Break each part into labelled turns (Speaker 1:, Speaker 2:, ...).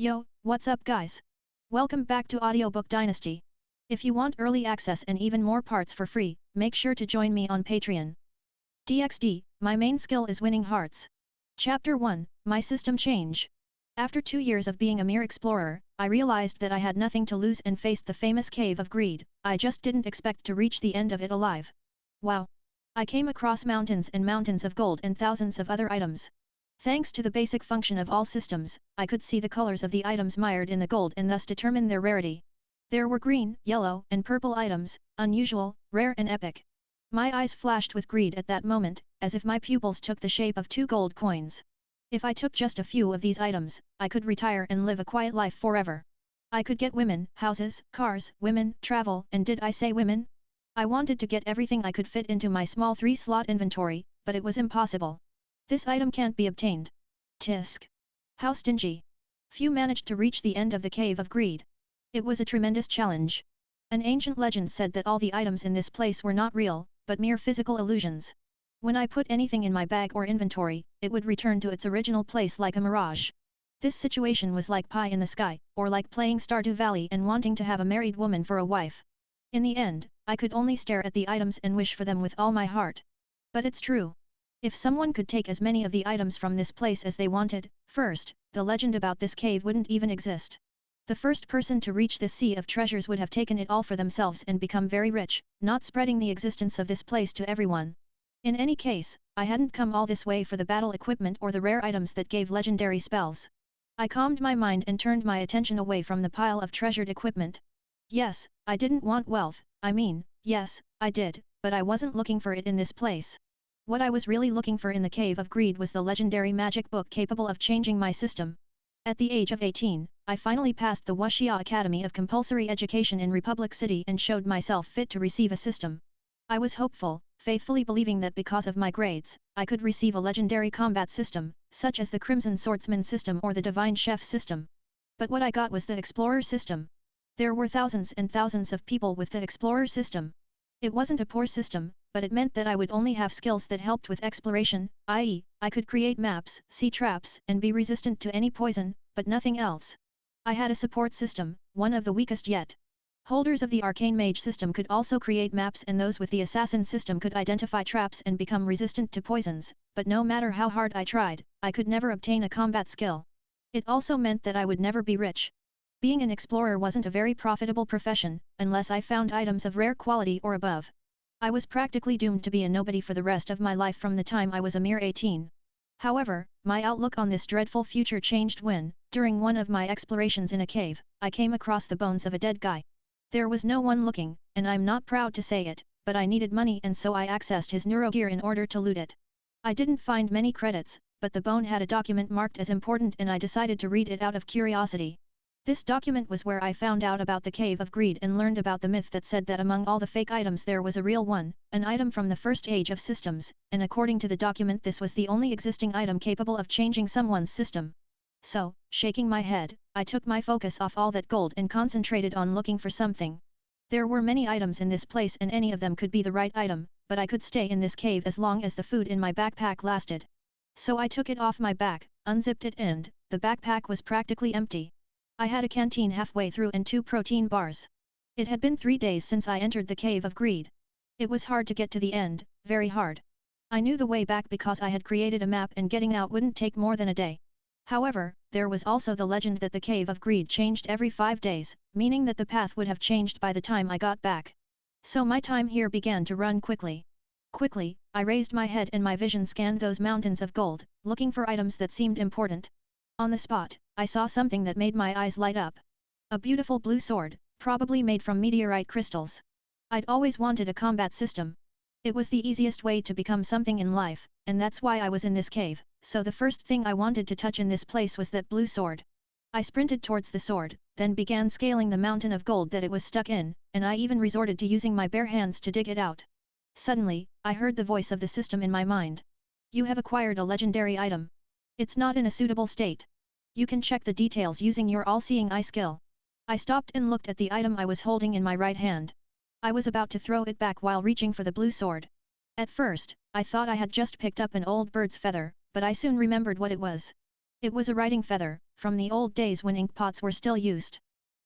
Speaker 1: Yo, what's up guys? Welcome back to Audiobook Dynasty. If you want early access and even more parts for free, make sure to join me on Patreon. DxD, my main skill is winning hearts. Chapter 1, My System Change. After 2 years of being a mere explorer, I realized that I had nothing to lose and faced the famous Cave of Greed. I just didn't expect to reach the end of it alive. Wow! I came across mountains and mountains of gold and thousands of other items. Thanks to the basic function of all systems, I could see the colors of the items mired in the gold and thus determine their rarity. There were green, yellow, and purple items, unusual, rare and epic. My eyes flashed with greed at that moment, as if my pupils took the shape of 2 gold coins. If I took just a few of these items, I could retire and live a quiet life forever. I could get women, houses, cars, women, travel, and did I say women? I wanted to get everything I could fit into my small 3-slot inventory, but it was impossible. This item can't be obtained. Tisk. How stingy. Few managed to reach the end of the Cave of Greed. It was a tremendous challenge. An ancient legend said that all the items in this place were not real, but mere physical illusions. When I put anything in my bag or inventory, it would return to its original place like a mirage. This situation was like pie in the sky, or like playing Stardew Valley and wanting to have a married woman for a wife. In the end, I could only stare at the items and wish for them with all my heart. But it's true. If someone could take as many of the items from this place as they wanted, first, the legend about this cave wouldn't even exist. The first person to reach this sea of treasures would have taken it all for themselves and become very rich, not spreading the existence of this place to everyone. In any case, I hadn't come all this way for the battle equipment or the rare items that gave legendary spells. I calmed my mind and turned my attention away from the pile of treasured equipment. Yes, I didn't want wealth, yes, I did, but I wasn't looking for it in this place. What I was really looking for in the Cave of Greed was the legendary magic book capable of changing my system. At the age of 18, I finally passed the Wuxia Academy of Compulsory Education in Republic City and showed myself fit to receive a system. I was hopeful, faithfully believing that because of my grades, I could receive a legendary combat system, such as the Crimson Swordsman system or the Divine Chef system. But what I got was the Explorer system. There were thousands and thousands of people with the Explorer system. It wasn't a poor system, but it meant that I would only have skills that helped with exploration, i.e., I could create maps, see traps, and be resistant to any poison, but nothing else. I had a support system, one of the weakest yet. Holders of the Arcane Mage system could also create maps and those with the Assassin system could identify traps and become resistant to poisons, but no matter how hard I tried, I could never obtain a combat skill. It also meant that I would never be rich. Being an explorer wasn't a very profitable profession, unless I found items of rare quality or above. I was practically doomed to be a nobody for the rest of my life from the time I was a mere 18. However, my outlook on this dreadful future changed when, during one of my explorations in a cave, I came across the bones of a dead guy. There was no one looking, and I'm not proud to say it, but I needed money and so I accessed his neurogear in order to loot it. I didn't find many credits, but the bone had a document marked as important and I decided to read it out of curiosity. This document was where I found out about the Cave of Greed and learned about the myth that said that among all the fake items there was a real one, an item from the first age of systems, and according to the document this was the only existing item capable of changing someone's system. So, shaking my head, I took my focus off all that gold and concentrated on looking for something. There were many items in this place and any of them could be the right item, but I could stay in this cave as long as the food in my backpack lasted. So I took it off my back, unzipped it and, the backpack was practically empty. I had a canteen halfway through and 2 protein bars. It had been 3 days since I entered the Cave of Greed. It was hard to get to the end, very hard. I knew the way back because I had created a map and getting out wouldn't take more than a day. However, there was also the legend that the Cave of Greed changed every 5 days, meaning that the path would have changed by the time I got back. So my time here began to run quickly. Quickly, I raised my head and my vision scanned those mountains of gold, looking for items that seemed important. On the spot, I saw something that made my eyes light up. A beautiful blue sword, probably made from meteorite crystals. I'd always wanted a combat system. It was the easiest way to become something in life, and that's why I was in this cave, so the first thing I wanted to touch in this place was that blue sword. I sprinted towards the sword, then began scaling the mountain of gold that it was stuck in, and I even resorted to using my bare hands to dig it out. Suddenly, I heard the voice of the system in my mind. You have acquired a legendary item. It's not in a suitable state. You can check the details using your all-seeing eye skill. I stopped and looked at the item I was holding in my right hand. I was about to throw it back while reaching for the blue sword. At first, I thought I had just picked up an old bird's feather, but I soon remembered what it was. It was a writing feather, from the old days when ink pots were still used.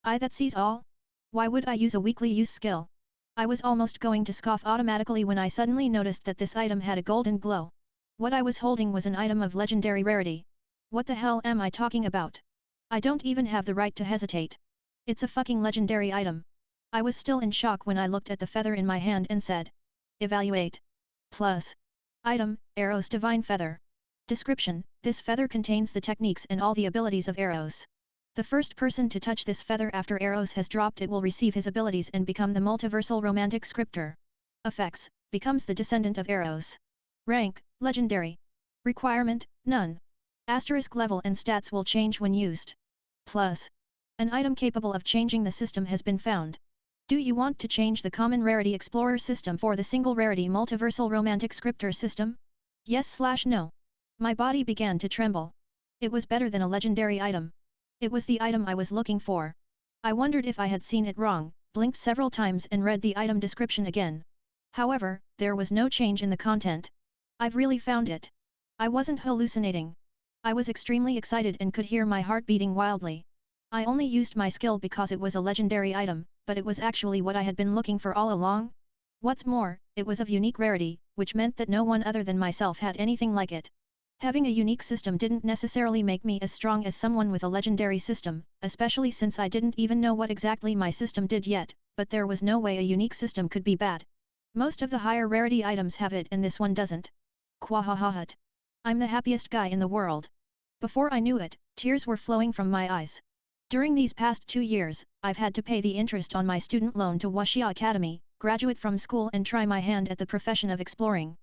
Speaker 1: I that sees all? Why would I use a weekly use skill? I was almost going to scoff automatically when I suddenly noticed that this item had a golden glow. What I was holding was an item of legendary rarity. What the hell am I talking about? I don't even have the right to hesitate. It's a fucking legendary item. I was still in shock when I looked at the feather in my hand and said, "Evaluate." Plus. Item, Arrow's Divine Feather. Description, this feather contains the techniques and all the abilities of Arrows. The first person to touch this feather after Arrows has dropped it will receive his abilities and become the Multiversal Romantic Scripter. Effects, becomes the descendant of Arrows. Rank, Legendary. Requirement, none. Asterisk level and stats will change when used. Plus. An item capable of changing the system has been found. Do you want to change the common rarity Explorer system for the single rarity Multiversal Romantic Scripter system? Yes/no. My body began to tremble. It was better than a legendary item. It was the item I was looking for. I wondered if I had seen it wrong, blinked several times and read the item description again. However, there was no change in the content. I've really found it. I wasn't hallucinating. I was extremely excited and could hear my heart beating wildly. I only used my skill because it was a legendary item, but it was actually what I had been looking for all along. What's more, it was of unique rarity, which meant that no one other than myself had anything like it. Having a unique system didn't necessarily make me as strong as someone with a legendary system, especially since I didn't even know what exactly my system did yet, but there was no way a unique system could be bad. Most of the higher rarity items have it and this one doesn't. Kuoh. I'm the happiest guy in the world. Before I knew it, tears were flowing from my eyes. During these past 2 years, I've had to pay the interest on my student loan to Wuxia Academy, graduate from school and try my hand at the profession of exploring.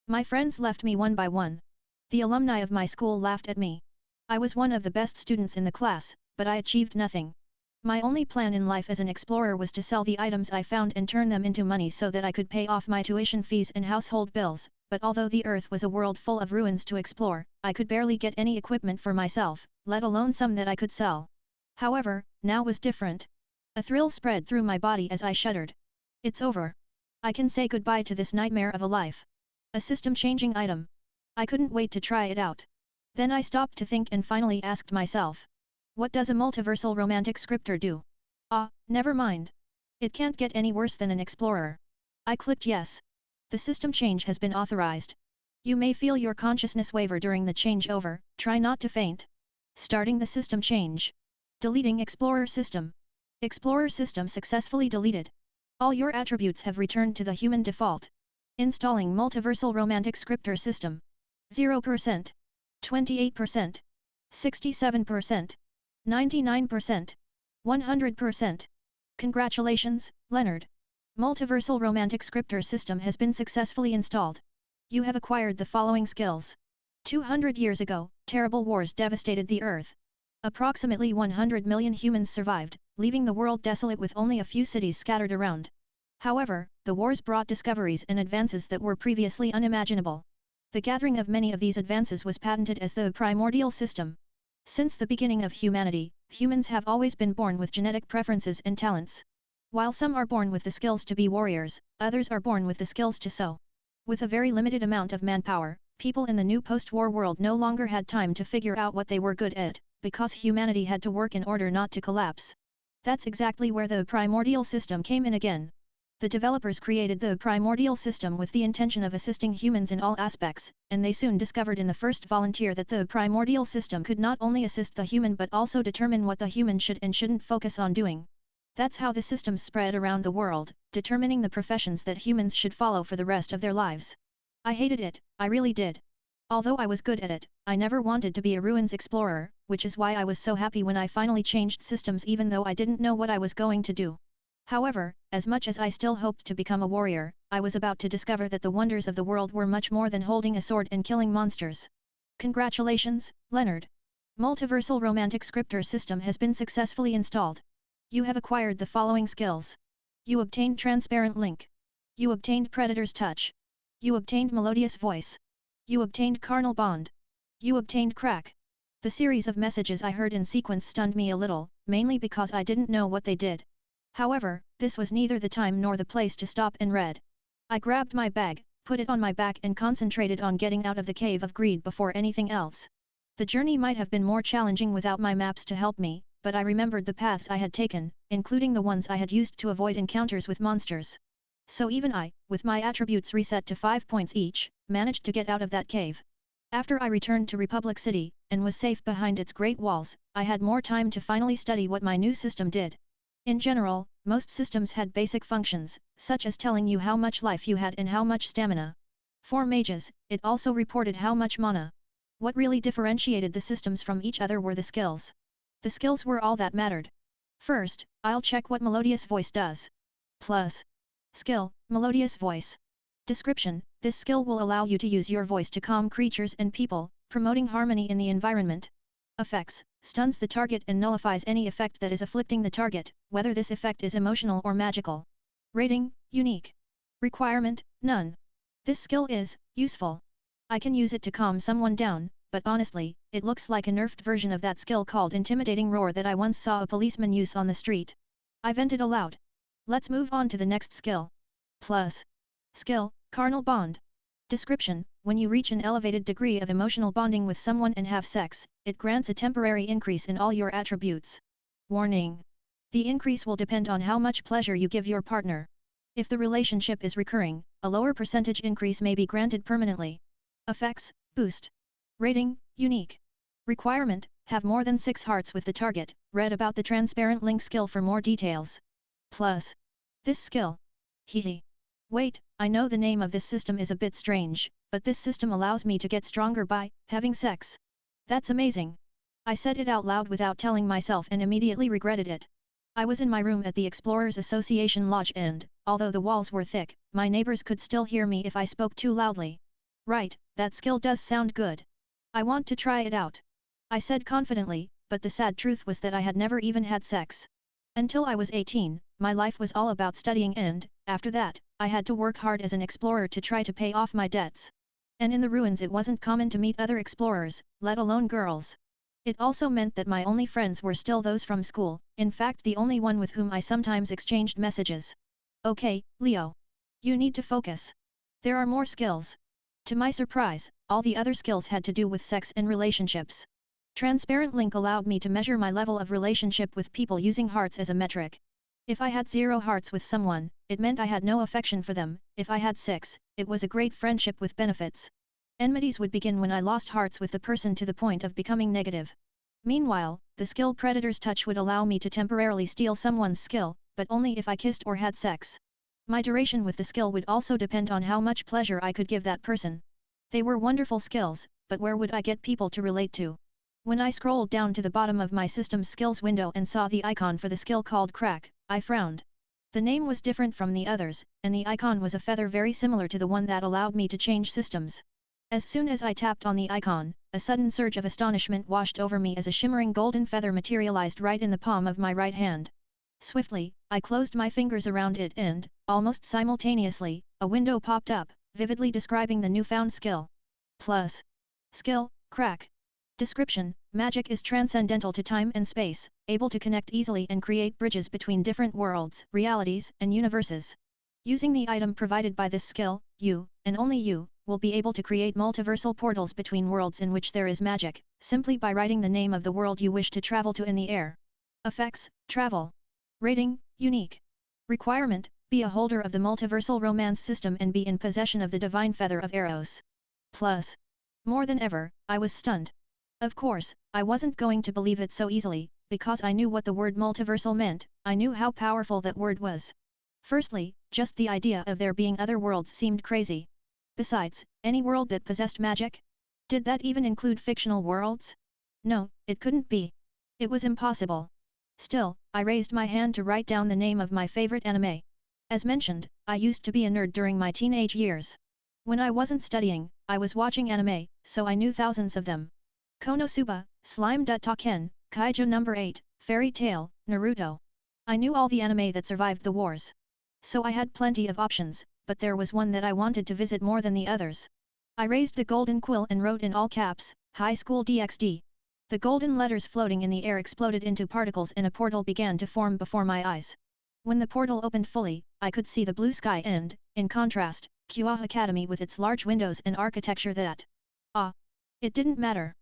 Speaker 1: My friends left me one by one. The alumni of my school laughed at me. I was one of the best students in the class, but I achieved nothing. My only plan in life as an explorer was to sell the items I found and turn them into money so that I could pay off my tuition fees and household bills, but although the earth was a world full of ruins to explore, I could barely get any equipment for myself, let alone some that I could sell. However, now was different. A thrill spread through my body as I shuddered. It's over. I can say goodbye to this nightmare of a life. A system-changing item. I couldn't wait to try it out. Then I stopped to think and finally asked myself. What does a multiversal romantic scripter do? Never mind. It can't get any worse than an explorer. I clicked yes. The system change has been authorized. You may feel your consciousness waver during the changeover, try not to faint. Starting the system change. Deleting Explorer System. Explorer System successfully deleted. All your attributes have returned to the human default. Installing Multiversal Romantic Scripter System. 0%. 28%. 67%. 99%. 100%. Congratulations, Leonard. Multiversal Romantic Scripter System has been successfully installed. You have acquired the following skills. 200 years ago, terrible wars devastated the Earth. Approximately 100 million humans survived, leaving the world desolate with only a few cities scattered around. However, the wars brought discoveries and advances that were previously unimaginable. The gathering of many of these advances was patented as the primordial system. Since the beginning of humanity, humans have always been born with genetic preferences and talents. While some are born with the skills to be warriors, others are born with the skills to sew. With a very limited amount of manpower, people in the new post-war world no longer had time to figure out what they were good at, because humanity had to work in order not to collapse. That's exactly where the primordial system came in again. The developers created the primordial system with the intention of assisting humans in all aspects, and they soon discovered in the first volunteer that the primordial system could not only assist the human but also determine what the human should and shouldn't focus on doing. That's how the system spread around the world, determining the professions that humans should follow for the rest of their lives. I hated it, I really did. Although I was good at it, I never wanted to be a ruins explorer, which is why I was so happy when I finally changed systems even though I didn't know what I was going to do. However, as much as I still hoped to become a warrior, I was about to discover that the wonders of the world were much more than holding a sword and killing monsters. Congratulations, Leonard. Multiversal Romantic Scripter System has been successfully installed. You have acquired the following skills. You obtained Transparent Link. You obtained Predator's Touch. You obtained Melodious Voice. You obtained Carnal Bond. You obtained Crack. The series of messages I heard in sequence stunned me a little, mainly because I didn't know what they did. However, this was neither the time nor the place to stop and read. I grabbed my bag, put it on my back and concentrated on getting out of the cave of greed before anything else. The journey might have been more challenging without my maps to help me, but I remembered the paths I had taken, including the ones I had used to avoid encounters with monsters. So even I, with my attributes reset to 5 points each, managed to get out of that cave. After I returned to Republic City, and was safe behind its great walls, I had more time to finally study what my new system did. In general, most systems had basic functions, such as telling you how much life you had and how much stamina. For mages, it also reported how much mana. What really differentiated the systems from each other were the skills. The skills were all that mattered. First, I'll check what melodious voice does. Plus. Skill, melodious voice. Description: this skill will allow you to use your voice to calm creatures and people, promoting harmony in the environment. Effects: stuns the target and nullifies any effect that is afflicting the target, whether this effect is emotional or magical. Rating: unique. Requirement: none. This skill is useful. I can use it to calm someone down, but honestly, it looks like a nerfed version of that skill called Intimidating Roar that I once saw a policeman use on the street. I vented aloud. Let's move on to the next skill. Plus. Skill, Carnal Bond. Description: when you reach an elevated degree of emotional bonding with someone and have sex, it grants a temporary increase in all your attributes. Warning: the increase will depend on how much pleasure you give your partner. If the relationship is recurring, a lower percentage increase may be granted permanently. Effects: boost. Rating: unique. Requirement: have more than 6 hearts with the target. Read about the transparent link skill for more details. Plus. This skill. Hehe. Wait, I know the name of this system is a bit strange, but this system allows me to get stronger by having sex. That's amazing. I said it out loud without telling myself and immediately regretted it. I was in my room at the Explorers Association Lodge and, although the walls were thick, my neighbors could still hear me if I spoke too loudly. Right, that skill does sound good. I want to try it out. I said confidently, but the sad truth was that I had never even had sex. Until I was 18, my life was all about studying and, after that, I had to work hard as an explorer to try to pay off my debts. And in the ruins it wasn't common to meet other explorers, let alone girls. It also meant that my only friends were still those from school, in fact the only one with whom I sometimes exchanged messages. Okay, Leo. You need to focus. There are more skills. To my surprise, all the other skills had to do with sex and relationships. Transparent Link allowed me to measure my level of relationship with people using hearts as a metric. If I had 0 hearts with someone, it meant I had no affection for them. If I had 6, it was a great friendship with benefits. Enmities would begin when I lost hearts with the person to the point of becoming negative. Meanwhile, the skill Predator's Touch would allow me to temporarily steal someone's skill, but only if I kissed or had sex. My duration with the skill would also depend on how much pleasure I could give that person. They were wonderful skills, but where would I get people to relate to? When I scrolled down to the bottom of my system's skills window and saw the icon for the skill called Crack, I frowned. The name was different from the others, and the icon was a feather very similar to the one that allowed me to change systems. As soon as I tapped on the icon, a sudden surge of astonishment washed over me as a shimmering golden feather materialized right in the palm of my right hand. Swiftly, I closed my fingers around it and, almost simultaneously, a window popped up, vividly describing the newfound skill. Plus. Skill, Crack. Description: magic is transcendental to time and space, able to connect easily and create bridges between different worlds, realities, and universes. Using the item provided by this skill, you, and only you, will be able to create multiversal portals between worlds in which there is magic, simply by writing the name of the world you wish to travel to in the air. Effects: travel. Rating: unique. Requirement: be a holder of the Multiversal Romance System and be in possession of the Divine Feather of Eros. Plus. More than ever, I was stunned. Of course, I wasn't going to believe it so easily, because I knew what the word multiversal meant. I knew how powerful that word was. Firstly, just the idea of there being other worlds seemed crazy. Besides, any world that possessed magic? Did that even include fictional worlds? No, it couldn't be. It was impossible. Still, I raised my hand to write down the name of my favorite anime. As mentioned, I used to be a nerd during my teenage years. When I wasn't studying, I was watching anime, so I knew thousands of them. Konosuba, Slime Taken, Kaiju No. 8, Fairy Tail, Naruto. I knew all the anime that survived the wars. So I had plenty of options, but there was one that I wanted to visit more than the others. I raised the golden quill and wrote in all caps, High School DxD. The golden letters floating in the air exploded into particles and a portal began to form before my eyes. When the portal opened fully, I could see the blue sky and, in contrast, Kuoh Academy with its large windows and architecture that... it didn't matter.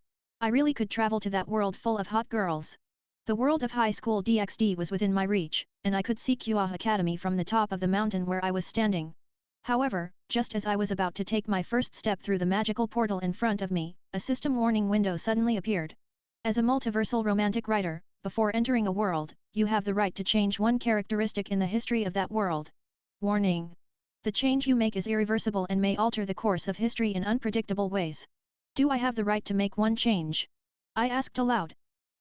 Speaker 1: I really could travel to that world full of hot girls. The world of High School DxD was within my reach, and I could see Kuoh Academy from the top of the mountain where I was standing. However, just as I was about to take my first step through the magical portal in front of me, a system warning window suddenly appeared. As a multiversal romantic writer, before entering a world, you have the right to change one characteristic in the history of that world. Warning. The change you make is irreversible and may alter the course of history in unpredictable ways. Do I have the right to make one change? I asked aloud.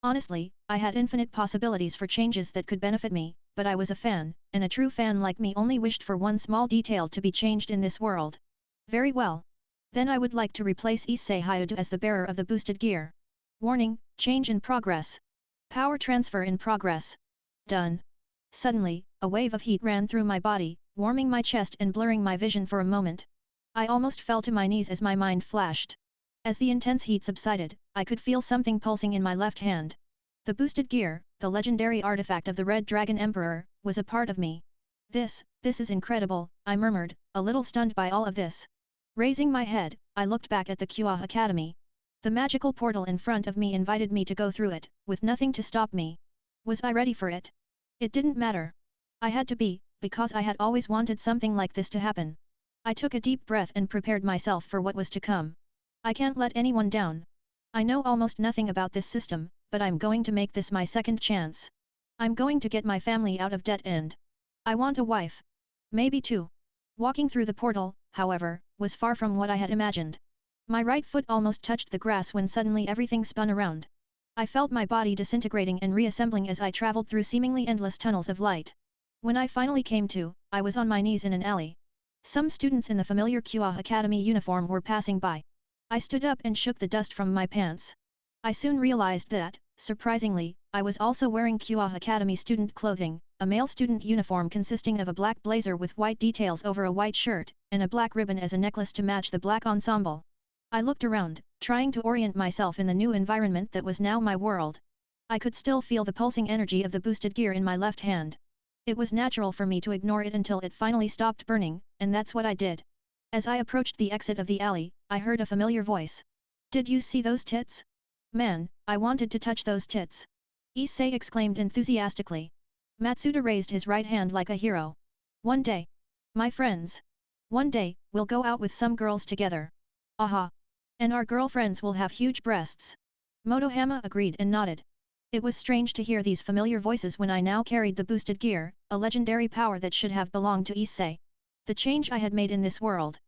Speaker 1: Honestly, I had infinite possibilities for changes that could benefit me, but I was a fan, and a true fan like me only wished for one small detail to be changed in this world. Very well. Then I would like to replace Issei as the bearer of the boosted gear. Warning, change in progress. Power transfer in progress. Done. Suddenly, a wave of heat ran through my body, warming my chest and blurring my vision for a moment. I almost fell to my knees as my mind flashed. As the intense heat subsided, I could feel something pulsing in my left hand. The boosted gear, the legendary artifact of the Red Dragon Emperor, was a part of me. This is incredible, I murmured, a little stunned by all of this. Raising my head, I looked back at the Kuoh Academy. The magical portal in front of me invited me to go through it, with nothing to stop me. Was I ready for it? It didn't matter. I had to be, because I had always wanted something like this to happen. I took a deep breath and prepared myself for what was to come. I can't let anyone down. I know almost nothing about this system, but I'm going to make this my second chance. I'm going to get my family out of debt and I want a wife. Maybe two. Walking through the portal, however, was far from what I had imagined. My right foot almost touched the grass when suddenly everything spun around. I felt my body disintegrating and reassembling as I traveled through seemingly endless tunnels of light. When I finally came to, I was on my knees in an alley. Some students in the familiar Kuoh Academy uniform were passing by. I stood up and shook the dust from my pants. I soon realized that, surprisingly, I was also wearing Kuoh Academy student clothing, a male student uniform consisting of a black blazer with white details over a white shirt, and a black ribbon as a necklace to match the black ensemble. I looked around, trying to orient myself in the new environment that was now my world. I could still feel the pulsing energy of the boosted gear in my left hand. It was natural for me to ignore it until it finally stopped burning, and that's what I did. As I approached the exit of the alley, I heard a familiar voice. Did you see those tits? Man, I wanted to touch those tits. Issei exclaimed enthusiastically. Matsuda raised his right hand like a hero. One day. My friends. One day, we'll go out with some girls together. Aha. And our girlfriends will have huge breasts. Motohama agreed and nodded. It was strange to hear these familiar voices when I now carried the boosted gear, a legendary power that should have belonged to Issei. The change I had made in this world.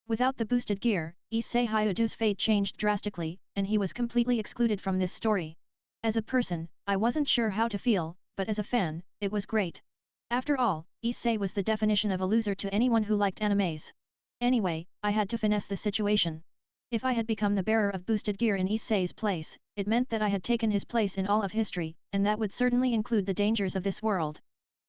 Speaker 1: Without the boosted gear, Issei Hyudu's fate changed drastically, and he was completely excluded from this story. As a person, I wasn't sure how to feel, but as a fan, it was great. After all, Issei was the definition of a loser to anyone who liked animes. Anyway, I had to finesse the situation. If I had become the bearer of boosted gear in Issei's place, it meant that I had taken his place in all of history, and that would certainly include the dangers of this world.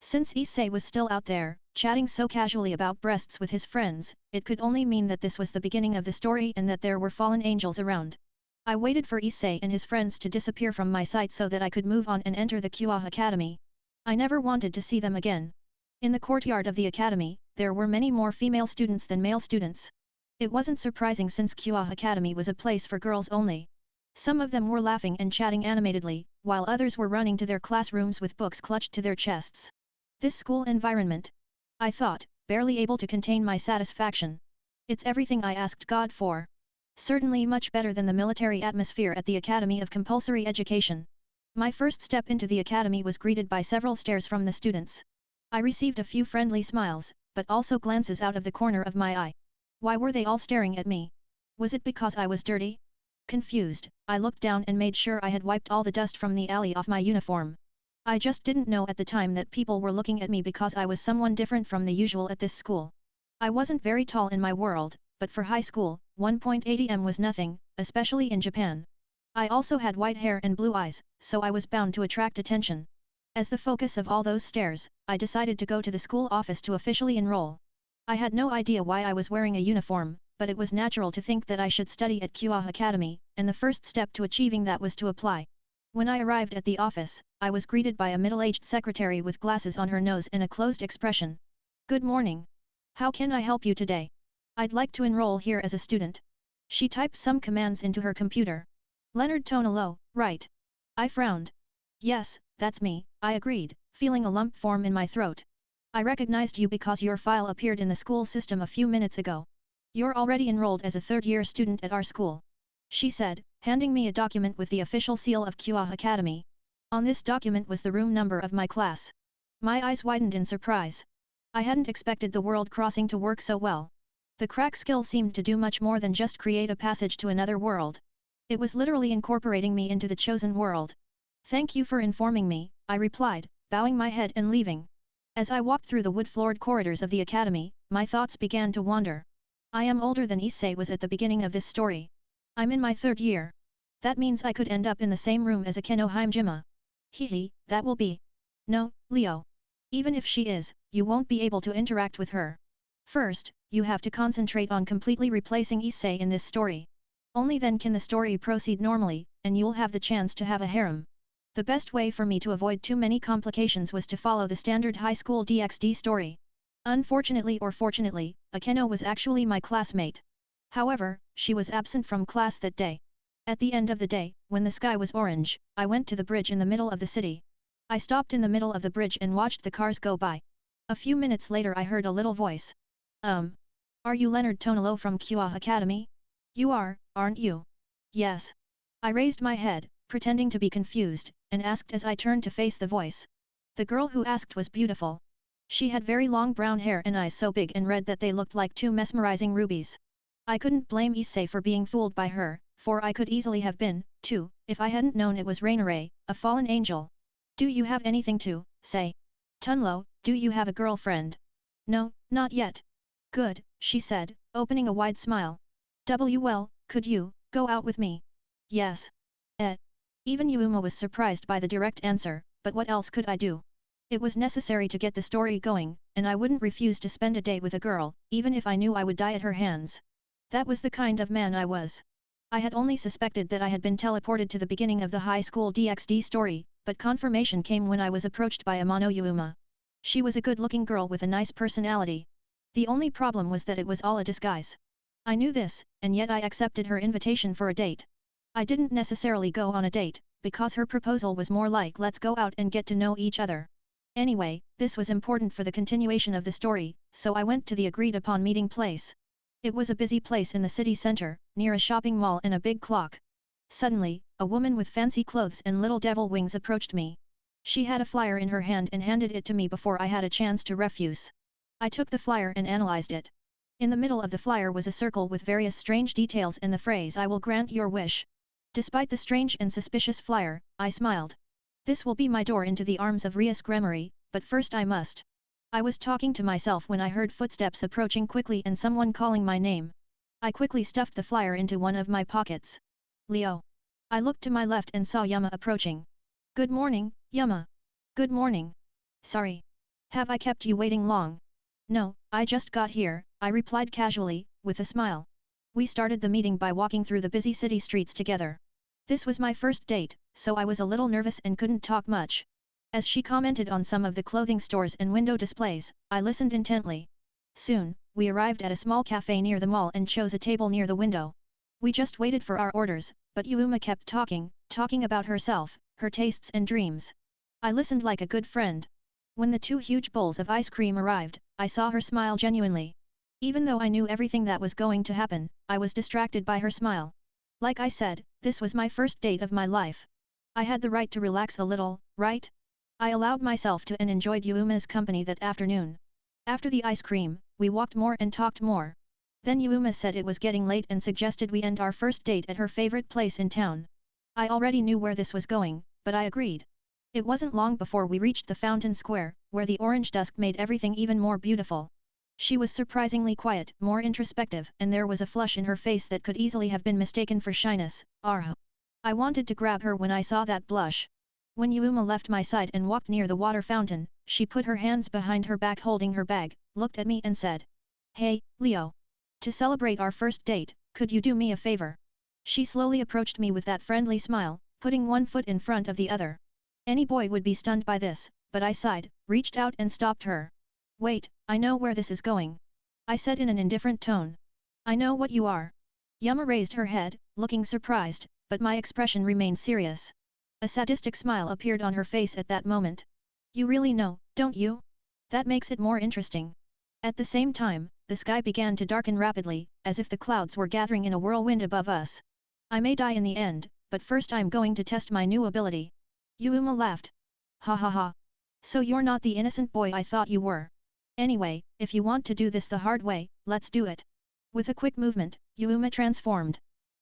Speaker 1: Since Issei was still out there, chatting so casually about breasts with his friends, it could only mean that this was the beginning of the story and that there were fallen angels around. I waited for Issei and his friends to disappear from my sight so that I could move on and enter the Kuoh Academy. I never wanted to see them again. In the courtyard of the academy, there were many more female students than male students. It wasn't surprising since Kuoh Academy was a place for girls only. Some of them were laughing and chatting animatedly, while others were running to their classrooms with books clutched to their chests. This school environment? I thought, barely able to contain my satisfaction. It's everything I asked God for. Certainly much better than the military atmosphere at the Academy of Compulsory Education. My first step into the academy was greeted by several stares from the students. I received a few friendly smiles, but also glances out of the corner of my eye. Why were they all staring at me? Was it because I was dirty? Confused, I looked down and made sure I had wiped all the dust from the alley off my uniform. I just didn't know at the time that people were looking at me because I was someone different from the usual at this school. I wasn't very tall in my world, but for high school, 1.80 m was nothing, especially in Japan. I also had white hair and blue eyes, so I was bound to attract attention. As the focus of all those stares, I decided to go to the school office to officially enroll. I had no idea why I was wearing a uniform, but it was natural to think that I should study at Kuoh Academy, and the first step to achieving that was to apply. When I arrived at the office, I was greeted by a middle-aged secretary with glasses on her nose and a closed expression. Good morning. How can I help you today? I'd like to enroll here as a student. She typed some commands into her computer. Leonard Tonalo, right. I frowned. Yes, that's me, I agreed, feeling a lump form in my throat. I recognized you because your file appeared in the school system a few minutes ago. You're already enrolled as a third-year student at our school. She said, handing me a document with the official seal of Kuoh Academy. On this document was the room number of my class. My eyes widened in surprise. I hadn't expected the world crossing to work so well. The crack skill seemed to do much more than just create a passage to another world. It was literally incorporating me into the chosen world. Thank you for informing me, I replied, bowing my head and leaving. As I walked through the wood-floored corridors of the academy, my thoughts began to wander. I am older than Issei was at the beginning of this story. I'm in my third year. That means I could end up in the same room as Akeno Himejima. Hehe, that will be. No, Leo. Even if she is, you won't be able to interact with her. First, you have to concentrate on completely replacing Issei in this story. Only then can the story proceed normally, and you'll have the chance to have a harem. The best way for me to avoid too many complications was to follow the standard High School DxD story. Unfortunately or fortunately, Akeno was actually my classmate. However, she was absent from class that day. At the end of the day, when the sky was orange, I went to the bridge in the middle of the city. I stopped in the middle of the bridge and watched the cars go by. A few minutes later I heard a little voice. Are you Leonard Tonalo from Kuoh Academy? You are, aren't you? Yes. I raised my head, pretending to be confused, and asked as I turned to face the voice. The girl who asked was beautiful. She had very long brown hair and eyes so big and red that they looked like two mesmerizing rubies. I couldn't blame Issei for being fooled by her, for I could easily have been, too, if I hadn't known it was Rainare, a fallen angel. Do you have anything to say? Tunlo, do you have a girlfriend? No, not yet. Good, she said, opening a wide smile. Well, could you go out with me? Yes. Even Yuma was surprised by the direct answer, but what else could I do? It was necessary to get the story going, and I wouldn't refuse to spend a day with a girl, even if I knew I would die at her hands. That was the kind of man I was. I had only suspected that I had been teleported to the beginning of the High School DxD story, but confirmation came when I was approached by Amano Yuma. She was a good-looking girl with a nice personality. The only problem was that it was all a disguise. I knew this, and yet I accepted her invitation for a date. I didn't necessarily go on a date, because her proposal was more like let's go out and get to know each other. Anyway, this was important for the continuation of the story, so I went to the agreed-upon meeting place. It was a busy place in the city center, near a shopping mall and a big clock. Suddenly, a woman with fancy clothes and little devil wings approached me. She had a flyer in her hand and handed it to me before I had a chance to refuse. I took the flyer and analyzed it. In the middle of the flyer was a circle with various strange details and the phrase "I will grant your wish." Despite the strange and suspicious flyer, I smiled. This will be my door into the arms of Rias Gremory, but first I must. I was talking to myself when I heard footsteps approaching quickly and someone calling my name. I quickly stuffed the flyer into one of my pockets. Leo. I looked to my left and saw Yuma approaching. Good morning, Yuma. Good morning. Sorry. Have I kept you waiting long? No, I just got here, I replied casually, with a smile. We started the meeting by walking through the busy city streets together. This was my first date, so I was a little nervous and couldn't talk much. As she commented on some of the clothing stores and window displays, I listened intently. Soon, we arrived at a small cafe near the mall and chose a table near the window. We just waited for our orders, but Yuma kept talking about herself, her tastes and dreams. I listened like a good friend. When the two huge bowls of ice cream arrived, I saw her smile genuinely. Even though I knew everything that was going to happen, I was distracted by her smile. Like I said, this was my first date of my life. I had the right to relax a little, right? I allowed myself to and enjoyed Yuma's company that afternoon. After the ice cream, we walked more and talked more. Then Yuma said it was getting late and suggested we end our first date at her favorite place in town. I already knew where this was going, but I agreed. It wasn't long before we reached the fountain square, where the orange dusk made everything even more beautiful. She was surprisingly quiet, more introspective, and there was a flush in her face that could easily have been mistaken for shyness. I wanted to grab her when I saw that blush. When Yuma left my side and walked near the water fountain, she put her hands behind her back holding her bag, looked at me and said, "Hey, Leo. To celebrate our first date, could you do me a favor?" She slowly approached me with that friendly smile, putting one foot in front of the other. Any boy would be stunned by this, but I sighed, reached out and stopped her. "Wait, I know where this is going," I said in an indifferent tone. "I know what you are. Yuma raised her head, looking surprised, but my expression remained serious. A sadistic smile appeared on her face at that moment. You really know, don't you? That makes it more interesting. At the same time, the sky began to darken rapidly, as if the clouds were gathering in a whirlwind above us. I may die in the end, but first I'm going to test my new ability. Yuma laughed. Ha ha ha. So you're not the innocent boy I thought you were. Anyway, if you want to do this the hard way, let's do it. With a quick movement, Yuma transformed.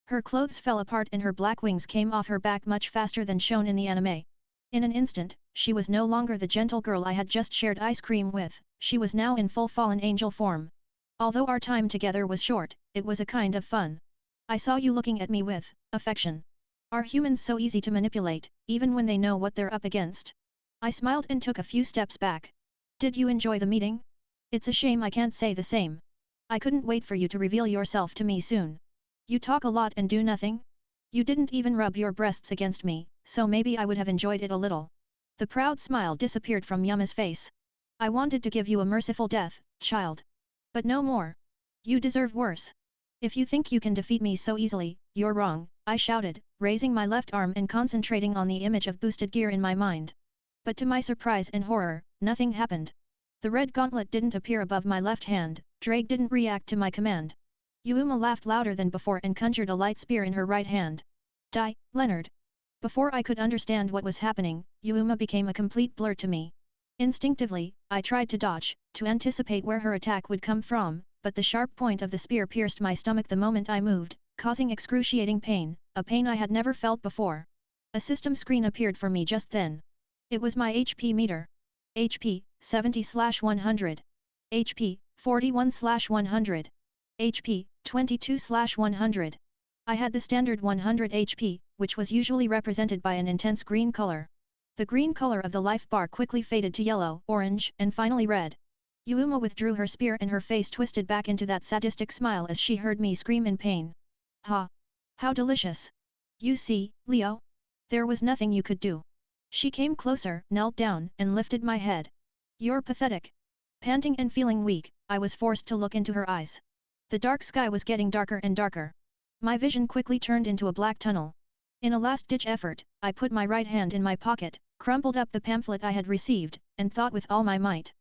Speaker 1: Her clothes fell apart and her black wings came off her back much faster than shown in the anime. In an instant, she was no longer the gentle girl I had just shared ice cream with, she was now in full fallen angel form. Although our time together was short, it was a kind of fun. I saw you looking at me with affection. Are humans so easy to manipulate, even when they know what they're up against? I smiled and took a few steps back. Did you enjoy the meeting? It's a shame I can't say the same. I couldn't wait for you to reveal yourself to me soon. You talk a lot and do nothing? You didn't even rub your breasts against me, so maybe I would have enjoyed it a little. The proud smile disappeared from Yuma's face. I wanted to give you a merciful death, child. But no more. You deserve worse. If you think you can defeat me so easily, you're wrong, I shouted, raising my left arm and concentrating on the image of boosted gear in my mind. But to my surprise and horror, nothing happened. The red gauntlet didn't appear above my left hand, Drake didn't react to my command. Yuma laughed louder than before and conjured a light spear in her right hand. Die, Leonard! Before I could understand what was happening, Yuma became a complete blur to me. Instinctively, I tried to dodge, to anticipate where her attack would come from, but the sharp point of the spear pierced my stomach the moment I moved, causing excruciating pain, a pain I had never felt before. A system screen appeared for me just then. It was my HP meter. HP, 70/100. HP, 41/100. HP, 22/100. I had the standard 100 HP, which was usually represented by an intense green color. The green color of the life bar quickly faded to yellow, orange, and finally red. Yuma withdrew her spear and her face twisted back into that sadistic smile as she heard me scream in pain. Ha! How delicious! You see, Leo? There was nothing you could do. She came closer, knelt down, and lifted my head. You're pathetic. Panting and feeling weak, I was forced to look into her eyes. The dark sky was getting darker and darker. My vision quickly turned into a black tunnel. In a last-ditch effort, I put my right hand in my pocket, crumpled up the pamphlet I had received, and thought with all my might.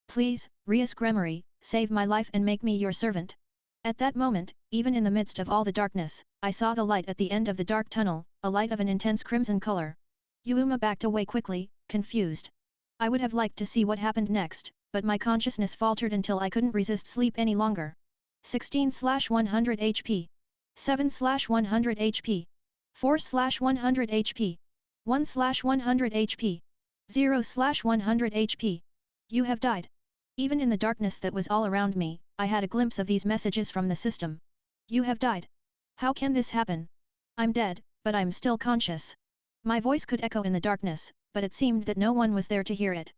Speaker 1: Please, Rias Gremory, save my life and make me your servant. At that moment, even in the midst of all the darkness, I saw the light at the end of the dark tunnel, a light of an intense crimson color. Yuma backed away quickly, confused. I would have liked to see what happened next, but my consciousness faltered until I couldn't resist sleep any longer. 16/100 HP. 7/100 HP. 4/100 HP. 1/100 HP. 0/100 HP. You have died. Even in the darkness that was all around me, I had a glimpse of these messages from the system. You have died. How can this happen? I'm dead, but I'm still conscious. My voice could echo in the darkness, but it seemed that no one was there to hear it.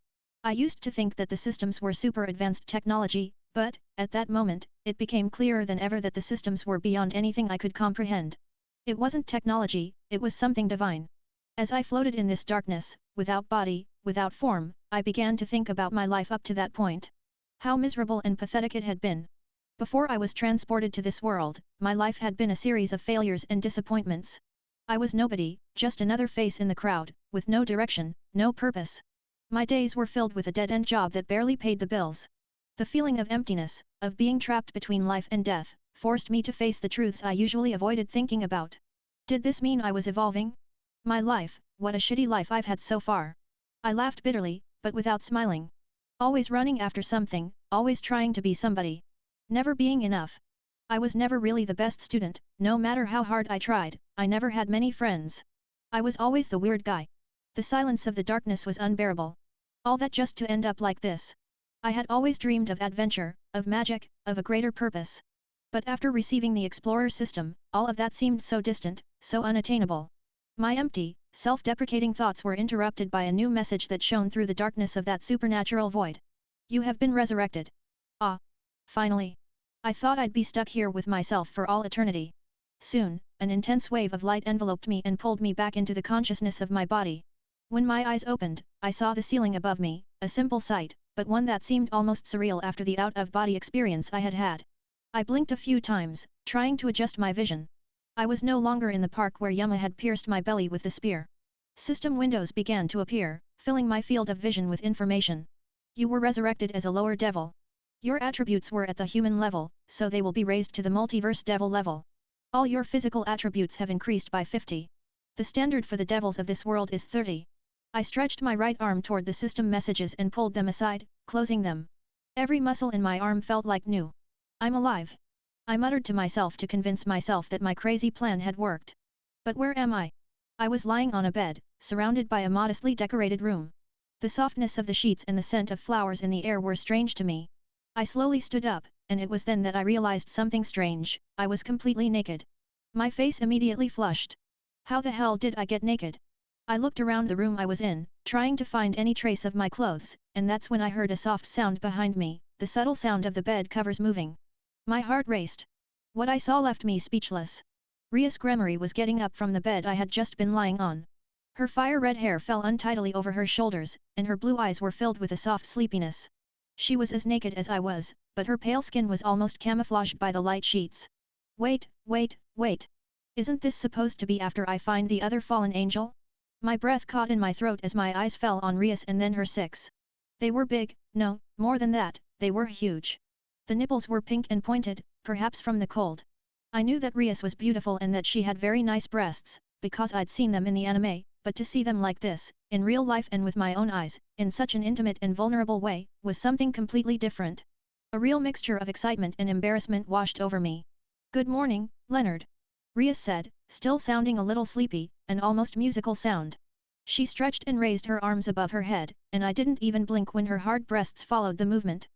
Speaker 1: I used to think that the systems were super advanced technology, but, at that moment, it became clearer than ever that the systems were beyond anything I could comprehend. It wasn't technology, it was something divine. As I floated in this darkness, without body, without form, I began to think about my life up to that point. How miserable and pathetic it had been. Before I was transported to this world, my life had been a series of failures and disappointments. I was nobody, just another face in the crowd, with no direction, no purpose. My days were filled with a dead-end job that barely paid the bills. The feeling of emptiness, of being trapped between life and death, forced me to face the truths I usually avoided thinking about. Did this mean I was evolving? My life, what a shitty life I've had so far. I laughed bitterly, but without smiling. Always running after something, always trying to be somebody. Never being enough. I was never really the best student, no matter how hard I tried, I never had many friends. I was always the weird guy. The silence of the darkness was unbearable. All that just to end up like this. I had always dreamed of adventure, of magic, of a greater purpose. But after receiving the Explorer system, all of that seemed so distant, so unattainable. My empty, self-deprecating thoughts were interrupted by a new message that shone through the darkness of that supernatural void. You have been resurrected. Ah! Finally! I thought I'd be stuck here with myself for all eternity. Soon, an intense wave of light enveloped me and pulled me back into the consciousness of my body. When my eyes opened, I saw the ceiling above me, a simple sight, but one that seemed almost surreal after the out-of-body experience I had had. I blinked a few times, trying to adjust my vision. I was no longer in the park where Yuma had pierced my belly with the spear. System windows began to appear, filling my field of vision with information. You were resurrected as a lower devil. Your attributes were at the human level, so they will be raised to the multiverse devil level. All your physical attributes have increased by 50. The standard for the devils of this world is 30. I stretched my right arm toward the system messages and pulled them aside, closing them. Every muscle in my arm felt like new. I'm alive. I muttered to myself to convince myself that my crazy plan had worked. But where am I? I was lying on a bed, surrounded by a modestly decorated room. The softness of the sheets and the scent of flowers in the air were strange to me. I slowly stood up, and it was then that I realized something strange. I was completely naked. My face immediately flushed. How the hell did I get naked? I looked around the room I was in, trying to find any trace of my clothes, and that's when I heard a soft sound behind me, the subtle sound of the bed covers moving. My heart raced. What I saw left me speechless. Rias Gremory was getting up from the bed I had just been lying on. Her fire-red hair fell untidily over her shoulders, and her blue eyes were filled with a soft sleepiness. She was as naked as I was, but her pale skin was almost camouflaged by the light sheets. Wait. Isn't this supposed to be after I find the other fallen angel? My breath caught in my throat as my eyes fell on Rias and then her six. They were big, no, more than that, they were huge. The nipples were pink and pointed, perhaps from the cold. I knew that Rias was beautiful and that she had very nice breasts, because I'd seen them in the anime, but to see them like this, in real life and with my own eyes, in such an intimate and vulnerable way, was something completely different. A real mixture of excitement and embarrassment washed over me. Good morning, Leonard. Rias said, still sounding a little sleepy, an almost musical sound. She stretched and raised her arms above her head, and I didn't even blink when her hard breasts followed the movement.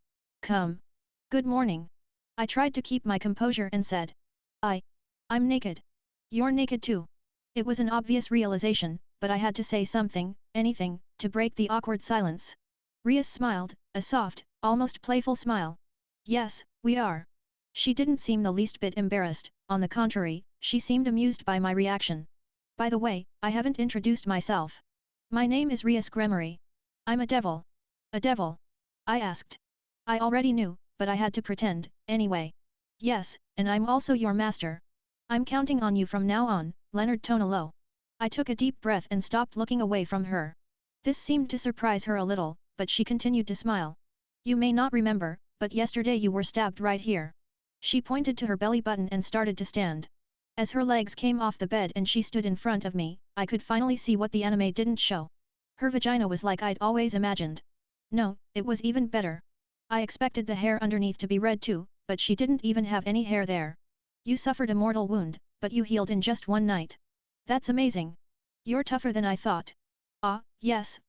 Speaker 1: Come. Good morning. I tried to keep my composure and said. I'm naked. You're naked too. It was an obvious realization, but I had to say something, anything, to break the awkward silence. Rias smiled, a soft, almost playful smile. Yes, we are. She didn't seem the least bit embarrassed, on the contrary, she seemed amused by my reaction. By the way, I haven't introduced myself. My name is Rias Gremory. I'm a devil. A devil? I asked. I already knew, but I had to pretend, anyway. Yes, and I'm also your master. I'm counting on you from now on, Leonard toned low. I took a deep breath and stopped looking away from her. This seemed to surprise her a little, but she continued to smile. You may not remember, but yesterday you were stabbed right here. She pointed to her belly button and started to stand. As her legs came off the bed and she stood in front of me, I could finally see what the anime didn't show. Her vagina was like I'd always imagined. No, it was even better. I expected the hair underneath to be red too, but she didn't even have any hair there. You suffered a mortal wound, but you healed in just one night. That's amazing. You're tougher than I thought. Ah, yes.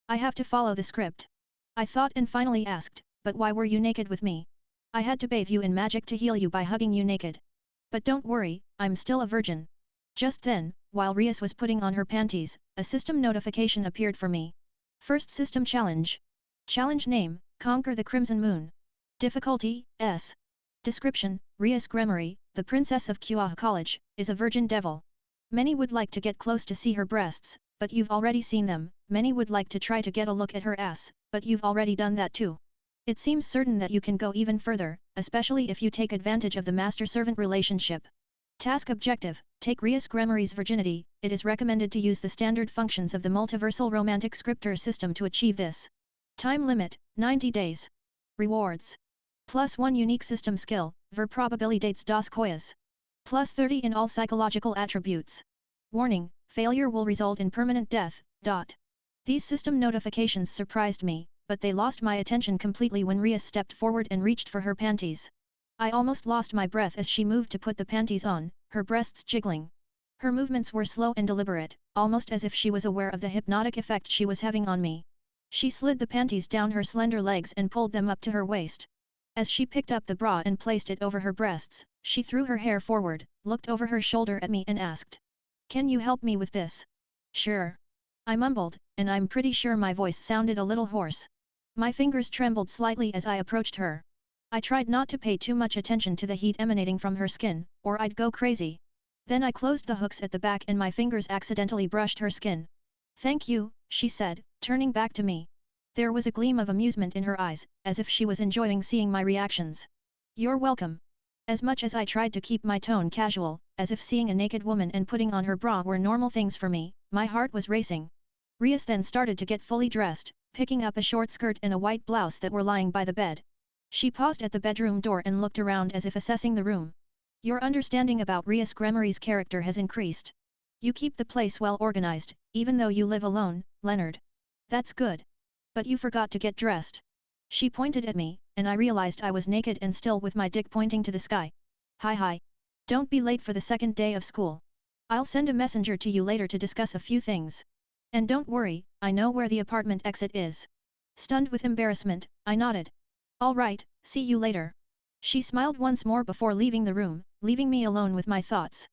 Speaker 1: I have to follow the script. I thought and finally asked, but why were you naked with me? I had to bathe you in magic to heal you by hugging you naked. But don't worry, I'm still a virgin. Just then, while Rias was putting on her panties, a system notification appeared for me. First system challenge. Challenge name, Conquer the Crimson Moon. Difficulty, S. Description, Rias Gremory, the princess of Kuoh College, is a virgin devil. Many would like to get close to see her breasts, but you've already seen them. Many would like to try to get a look at her ass, but you've already done that too. It seems certain that you can go even further, especially if you take advantage of the master-servant relationship. Task objective, take Rias Gremory's virginity. It is recommended to use the standard functions of the Multiversal Romantic Scripter System to achieve this. Time limit, 90 days. Rewards. +1 unique system skill, ver probabilitates das Coisas. +30 in all psychological attributes. Warning, failure will result in permanent death. These system notifications surprised me, but they lost my attention completely when Rias stepped forward and reached for her panties. I almost lost my breath as she moved to put the panties on, her breasts jiggling. Her movements were slow and deliberate, almost as if she was aware of the hypnotic effect she was having on me. She slid the panties down her slender legs and pulled them up to her waist. As she picked up the bra and placed it over her breasts, she threw her hair forward, looked over her shoulder at me and asked. Can you help me with this? Sure. I mumbled, and I'm pretty sure my voice sounded a little hoarse. My fingers trembled slightly as I approached her. I tried not to pay too much attention to the heat emanating from her skin, or I'd go crazy. Then I closed the hooks at the back and my fingers accidentally brushed her skin. Thank you, she said, turning back to me. There was a gleam of amusement in her eyes, as if she was enjoying seeing my reactions. You're welcome. As much as I tried to keep my tone casual, as if seeing a naked woman and putting on her bra were normal things for me, my heart was racing. Rias then started to get fully dressed, picking up a short skirt and a white blouse that were lying by the bed. She paused at the bedroom door and looked around as if assessing the room. Your understanding about Rias Gremory's character has increased. You keep the place well organized, even though you live alone, Leonard. That's good. But you forgot to get dressed. She pointed at me, and I realized I was naked and still with my dick pointing to the sky. Hi. Don't be late for the second day of school. I'll send a messenger to you later to discuss a few things. And don't worry, I know where the apartment exit is. Stunned with embarrassment, I nodded. All right, see you later. She smiled once more before leaving the room, leaving me alone with my thoughts.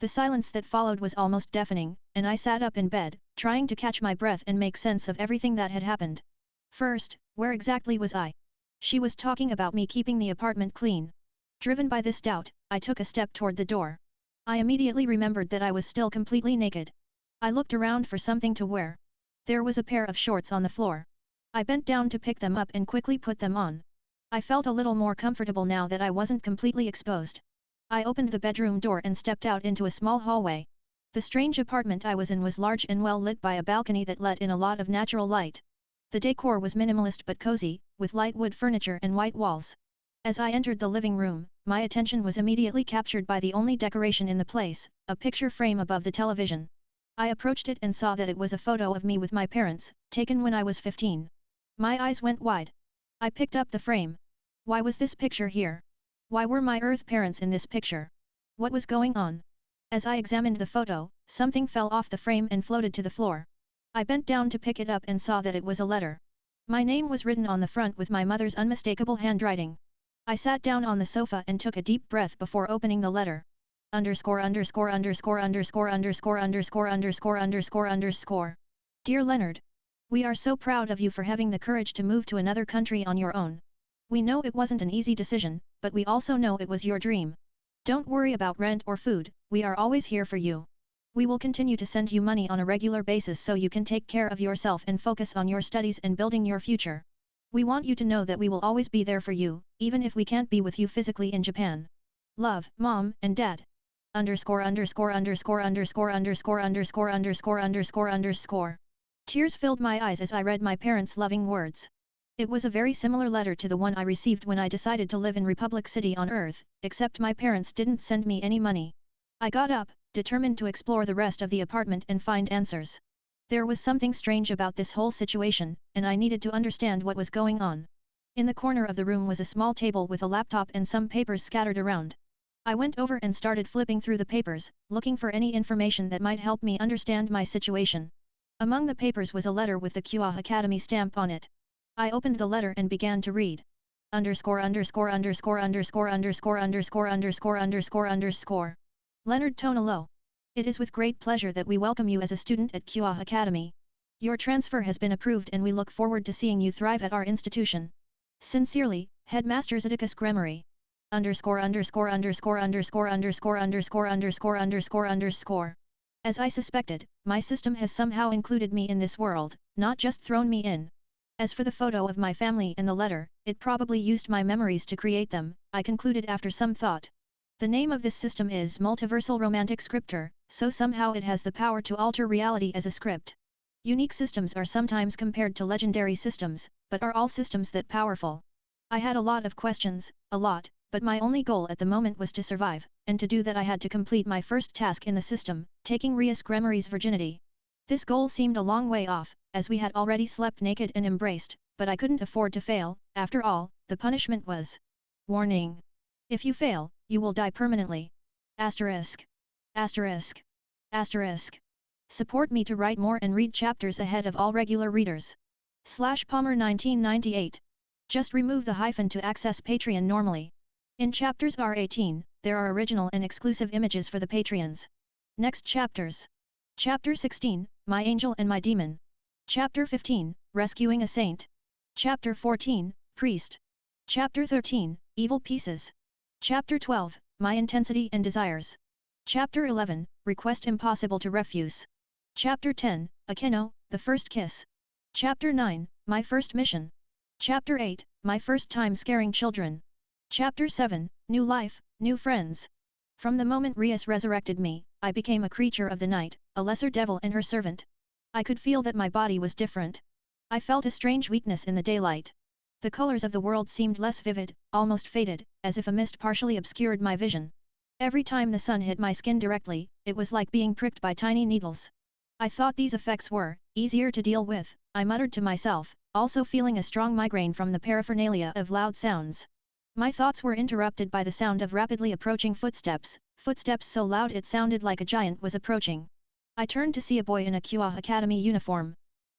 Speaker 1: The silence that followed was almost deafening, and I sat up in bed, trying to catch my breath and make sense of everything that had happened. First, where exactly was I? She was talking about me keeping the apartment clean. Driven by this doubt, I took a step toward the door. I immediately remembered that I was still completely naked. I looked around for something to wear. There was a pair of shorts on the floor. I bent down to pick them up and quickly put them on. I felt a little more comfortable now that I wasn't completely exposed. I opened the bedroom door and stepped out into a small hallway. The strange apartment I was in was large and well lit by a balcony that let in a lot of natural light. The decor was minimalist but cozy, with light wood furniture and white walls. As I entered the living room, my attention was immediately captured by the only decoration in the place, a picture frame above the television. I approached it and saw that it was a photo of me with my parents, taken when I was 15. My eyes went wide. I picked up the frame. Why was this picture here? Why were my Earth parents in this picture? What was going on? As I examined the photo, something fell off the frame and floated to the floor. I bent down to pick it up and saw that it was a letter. My name was written on the front with my mother's unmistakable handwriting. I sat down on the sofa and took a deep breath before opening the letter. Underscore. Dear Leonard. We are so proud of you for having the courage to move to another country on your own. We know it wasn't an easy decision, but we also know it was your dream. Don't worry about rent or food, we are always here for you. We will continue to send you money on a regular basis so you can take care of yourself and focus on your studies and building your future. We want you to know that we will always be there for you, even if we can't be with you physically in Japan. Love, Mom and Dad. Tears filled my eyes as I read my parents' loving words. It was a very similar letter to the one I received when I decided to live in Republic City on Earth, except my parents didn't send me any money. I got up, determined to explore the rest of the apartment and find answers. There was something strange about this whole situation, and I needed to understand what was going on. In the corner of the room was a small table with a laptop and some papers scattered around. I went over and started flipping through the papers, looking for any information that might help me understand my situation. Among the papers was a letter with the Kuoh Academy stamp on it. I opened the letter and began to read. Leonard Tonalo. It is with great pleasure that we welcome you as a student at Kuoh Academy. Your transfer has been approved and we look forward to seeing you thrive at our institution. Sincerely, Headmaster Zidicus Gremory. As I suspected, my system has somehow included me in this world, not just thrown me in. As for the photo of my family and the letter, it probably used my memories to create them, I concluded after some thought. The name of this system is Multiversal Romantic Scripter, so somehow it has the power to alter reality as a script. Unique systems are sometimes compared to legendary systems, but are all systems that powerful? I had a lot of questions, but my only goal at the moment was to survive, and to do that I had to complete my first task in the system, taking Rias Gremory's virginity. This goal seemed a long way off, as we had already slept naked and embraced, but I couldn't afford to fail. After all, the punishment was. Warning. If you fail, you will die permanently. Asterisk. Asterisk. Asterisk. Support me to write more and read chapters ahead of all regular readers. /Palmer 1998. Just remove the hyphen to access Patreon normally. In chapters R18, there are original and exclusive images for the Patreons. Next chapters. Chapter 16, My Angel and My Demon. Chapter 15, Rescuing a Saint. Chapter 14, Priest. Chapter 13, Evil Pieces. Chapter 12, My Intensity and Desires. Chapter 11, Request Impossible to Refuse. Chapter 10, Akeno, The First Kiss. Chapter 9, My First Mission. Chapter 8, My First Time Scaring Children. Chapter 7, New Life, New Friends. From the moment Rias resurrected me, I became a creature of the night, a lesser devil and her servant. I could feel that my body was different. I felt a strange weakness in the daylight. The colors of the world seemed less vivid, almost faded, as if a mist partially obscured my vision. Every time the sun hit my skin directly, it was like being pricked by tiny needles. I thought these effects were easier to deal with, I muttered to myself, also feeling a strong migraine from the paraphernalia of loud sounds. My thoughts were interrupted by the sound of rapidly approaching footsteps, footsteps so loud it sounded like a giant was approaching. I turned to see a boy in a Kuoh Academy uniform.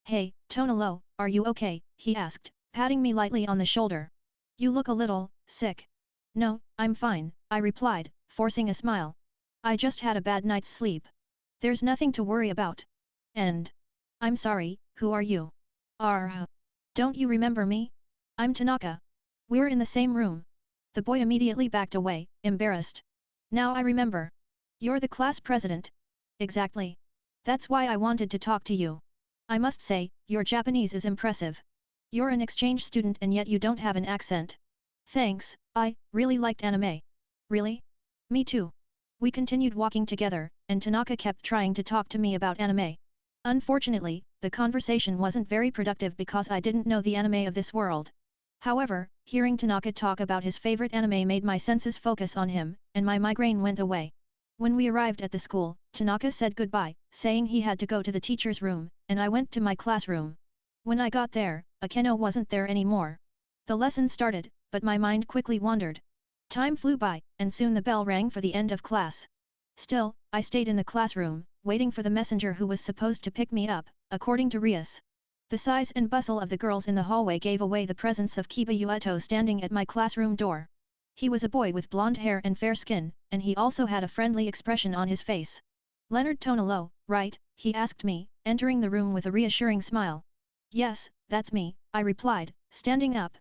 Speaker 1: "Hey, Tonalo, are you okay?" he asked, patting me lightly on the shoulder. "You look a little sick." "No, I'm fine," I replied, forcing a smile. "I just had a bad night's sleep. There's nothing to worry about." "And? I'm sorry, who are you?" Don't you remember me? I'm Tanaka. We're in the same room." The boy immediately backed away, embarrassed. "Now I remember. You're the class president." "Exactly. That's why I wanted to talk to you. I must say, your Japanese is impressive. You're an exchange student and yet you don't have an accent." "Thanks, I really liked anime." "Really? Me too." We continued walking together, and Tanaka kept trying to talk to me about anime. Unfortunately, the conversation wasn't very productive because I didn't know the anime of this world. However, hearing Tanaka talk about his favorite anime made my senses focus on him, and my migraine went away. When we arrived at the school, Tanaka said goodbye, saying he had to go to the teacher's room, and I went to my classroom. When I got there, Akeno wasn't there anymore. The lesson started, but my mind quickly wandered. Time flew by, and soon the bell rang for the end of class. Still, I stayed in the classroom, waiting for the messenger who was supposed to pick me up, according to Rias. The size and bustle of the girls in the hallway gave away the presence of Kiba Ueto standing at my classroom door. He was a boy with blonde hair and fair skin, and he also had a friendly expression on his face. "Leonard Tonalo, right?" he asked me, entering the room with a reassuring smile. "Yes, that's me," I replied, standing up.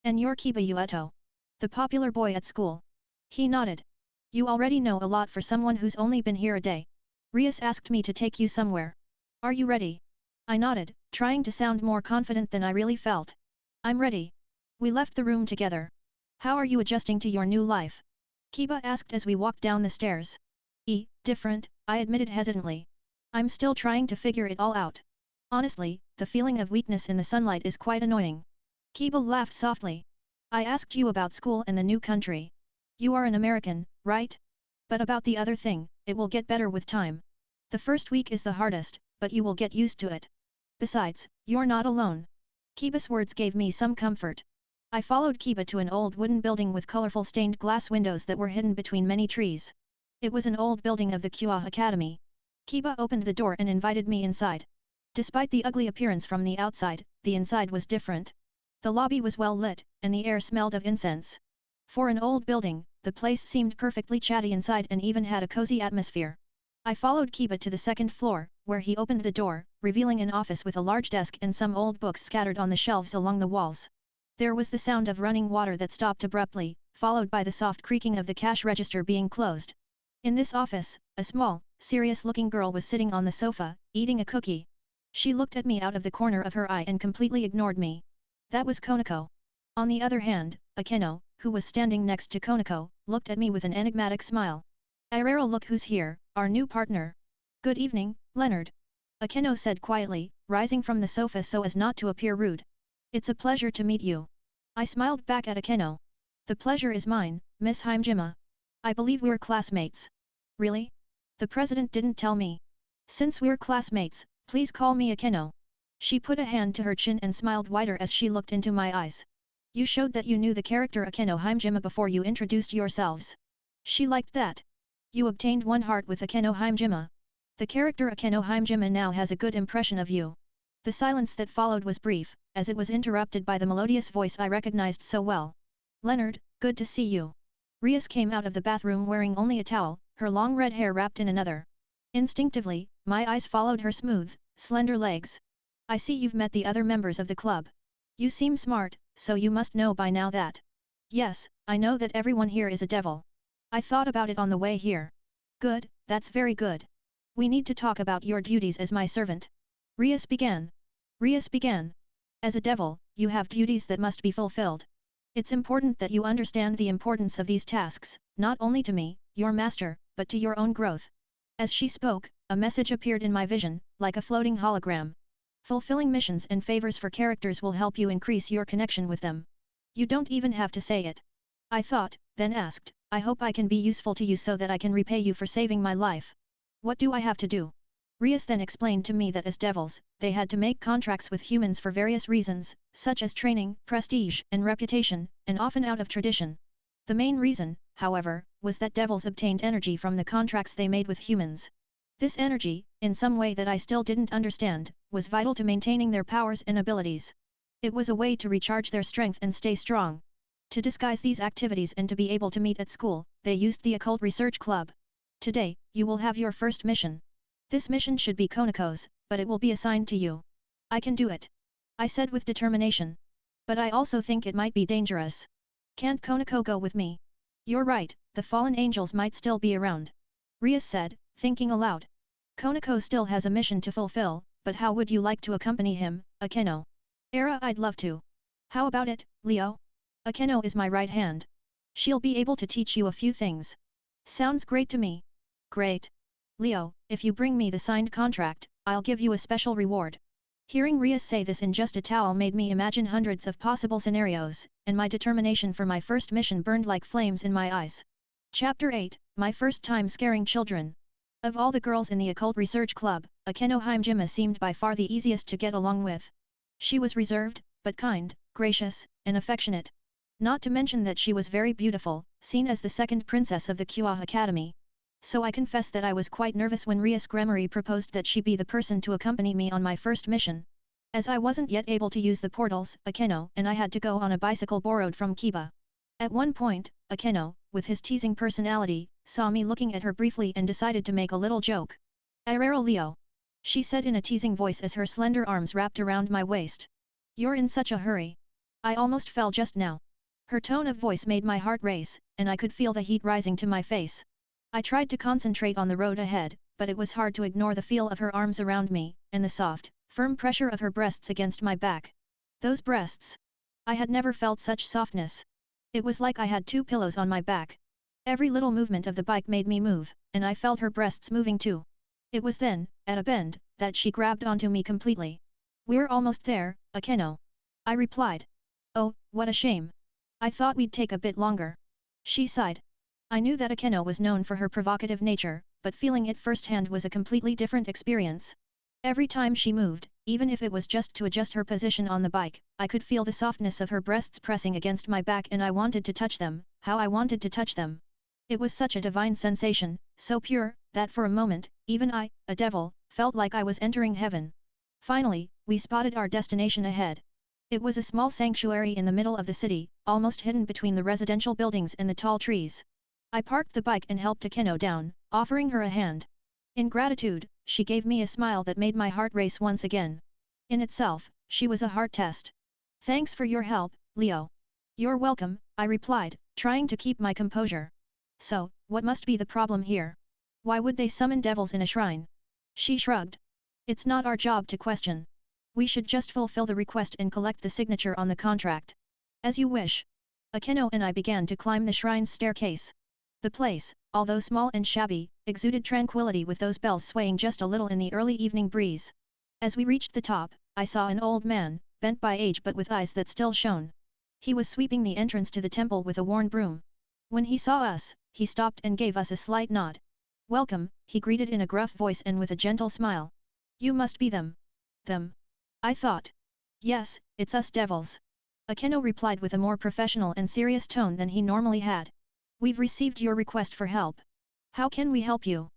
Speaker 1: "And you're Kiba Ueto? The popular boy at school?" He nodded. "You already know a lot for someone who's only been here a day. Rias asked me to take you somewhere. Are you ready?" I nodded, trying to sound more confident than I really felt. "I'm ready." We left the room together. "How are you adjusting to your new life?" Kiba asked as we walked down the stairs. Different," I admitted hesitantly. "I'm still trying to figure it all out. Honestly, the feeling of weakness in the sunlight is quite annoying." Kiba laughed softly. "I asked you about school and the new country. You are an American, right? But about the other thing, it will get better with time. The first week is the hardest, but you will get used to it. Besides, you're not alone." Kiba's words gave me some comfort. I followed Kiba to an old wooden building with colorful stained glass windows that were hidden between many trees. It was an old building of the Kuoh Academy. Kiba opened the door and invited me inside. Despite the ugly appearance from the outside, the inside was different. The lobby was well lit, and the air smelled of incense. For an old building, the place seemed perfectly chatty inside and even had a cozy atmosphere. I followed Kiba to the second floor, where he opened the door, revealing an office with a large desk and some old books scattered on the shelves along the walls. There was the sound of running water that stopped abruptly, followed by the soft creaking of the cash register being closed. In this office, a small, serious-looking girl was sitting on the sofa, eating a cookie. She looked at me out of the corner of her eye and completely ignored me. That was Konako. On the other hand, Akeno, who was standing next to Konako, looked at me with an enigmatic smile. "Irero, look who's here, our new partner." "Good evening, Leonard." Akeno said quietly, rising from the sofa so as not to appear rude. "It's a pleasure to meet you." I smiled back at Akeno. "The pleasure is mine, Miss Himejima. I believe we're classmates." "Really? The president didn't tell me." "Since we're classmates, please call me Akeno." She put a hand to her chin and smiled wider as she looked into my eyes. "You showed that you knew the character Akeno Himejima before you introduced yourselves." She liked that. "You obtained one heart with Akeno Himejima. The character Akeno Himejima now has a good impression of you." The silence that followed was brief, as it was interrupted by the melodious voice I recognized so well. "Leonard, good to see you." Rias came out of the bathroom wearing only a towel, her long red hair wrapped in another. Instinctively, my eyes followed her smooth, slender legs. "I see you've met the other members of the club. You seem smart, so you must know by now that." "Yes, I know that everyone here is a devil. I thought about it on the way here." "Good, that's very good. We need to talk about your duties as my servant." Rias began. As a devil, you have duties that must be fulfilled. It's important that you understand the importance of these tasks, not only to me, your master, but to your own growth. As she spoke, a message appeared in my vision, like a floating hologram. Fulfilling missions and favors for characters will help you increase your connection with them. You don't even have to say it. I thought, then asked, I hope I can be useful to you so that I can repay you for saving my life. What do I have to do? Rias then explained to me that as devils, they had to make contracts with humans for various reasons, such as training, prestige, and reputation, and often out of tradition. The main reason, however, was that devils obtained energy from the contracts they made with humans. This energy, in some way that I still didn't understand, was vital to maintaining their powers and abilities. It was a way to recharge their strength and stay strong. To disguise these activities and to be able to meet at school, they used the Occult Research Club. Today, you will have your first mission. This mission should be Konoko's, but it will be assigned to you. I can do it. I said with determination. But I also think it might be dangerous. Can't Konoko go with me? You're right, the fallen angels might still be around. Rias said, thinking aloud. Konoko still has a mission to fulfill, but how would you like to accompany him, Akeno? I'd love to. How about it, Leo? Akeno is my right hand. She'll be able to teach you a few things. Sounds great to me. Great. Leo, if you bring me the signed contract, I'll give you a special reward. Hearing Rias say this in just a towel made me imagine hundreds of possible scenarios, and my determination for my first mission burned like flames in my eyes. Chapter 8, My First Time Scaring Children. Of all the girls in the Occult Research Club, Akeno Himejima seemed by far the easiest to get along with. She was reserved, but kind, gracious, and affectionate. Not to mention that she was very beautiful, seen as the second princess of the Kuoh Academy. So I confess that I was quite nervous when Rias Gremory proposed that she be the person to accompany me on my first mission. As I wasn't yet able to use the portals, Akeno and I had to go on a bicycle borrowed from Kiba. At one point, Akeno, with his teasing personality, saw me looking at her briefly and decided to make a little joke. "Irero Leo," she said in a teasing voice as her slender arms wrapped around my waist. "You're in such a hurry. I almost fell just now." Her tone of voice made my heart race, and I could feel the heat rising to my face. I tried to concentrate on the road ahead, but it was hard to ignore the feel of her arms around me, and the soft, firm pressure of her breasts against my back. Those breasts! I had never felt such softness. It was like I had two pillows on my back. Every little movement of the bike made me move, and I felt her breasts moving too. It was then, at a bend, that she grabbed onto me completely. "We're almost there, Akeno," I replied. "Oh, what a shame. I thought we'd take a bit longer." She sighed. I knew that Akeno was known for her provocative nature, but feeling it firsthand was a completely different experience. Every time she moved, even if it was just to adjust her position on the bike, I could feel the softness of her breasts pressing against my back and I wanted to touch them, how I wanted to touch them. It was such a divine sensation, so pure, that for a moment, even I, a devil, felt like I was entering heaven. Finally, we spotted our destination ahead. It was a small sanctuary in the middle of the city, almost hidden between the residential buildings and the tall trees. I parked the bike and helped Akeno down, offering her a hand. In gratitude, she gave me a smile that made my heart race once again. In itself, she was a heart test. "Thanks for your help, Leo." "You're welcome," I replied, trying to keep my composure. "So, what must be the problem here? Why would they summon devils in a shrine?" She shrugged. "It's not our job to question. We should just fulfill the request and collect the signature on the contract." "As you wish." Akeno and I began to climb the shrine's staircase. The place, although small and shabby, exuded tranquility with those bells swaying just a little in the early evening breeze. As we reached the top, I saw an old man, bent by age but with eyes that still shone. He was sweeping the entrance to the temple with a worn broom. When he saw us, he stopped and gave us a slight nod. "Welcome," he greeted in a gruff voice and with a gentle smile. "You must be them." "Them?" I thought. "Yes, it's us devils." Akeno replied with a more professional and serious tone than he normally had. "We've received your request for help. How can we help you?"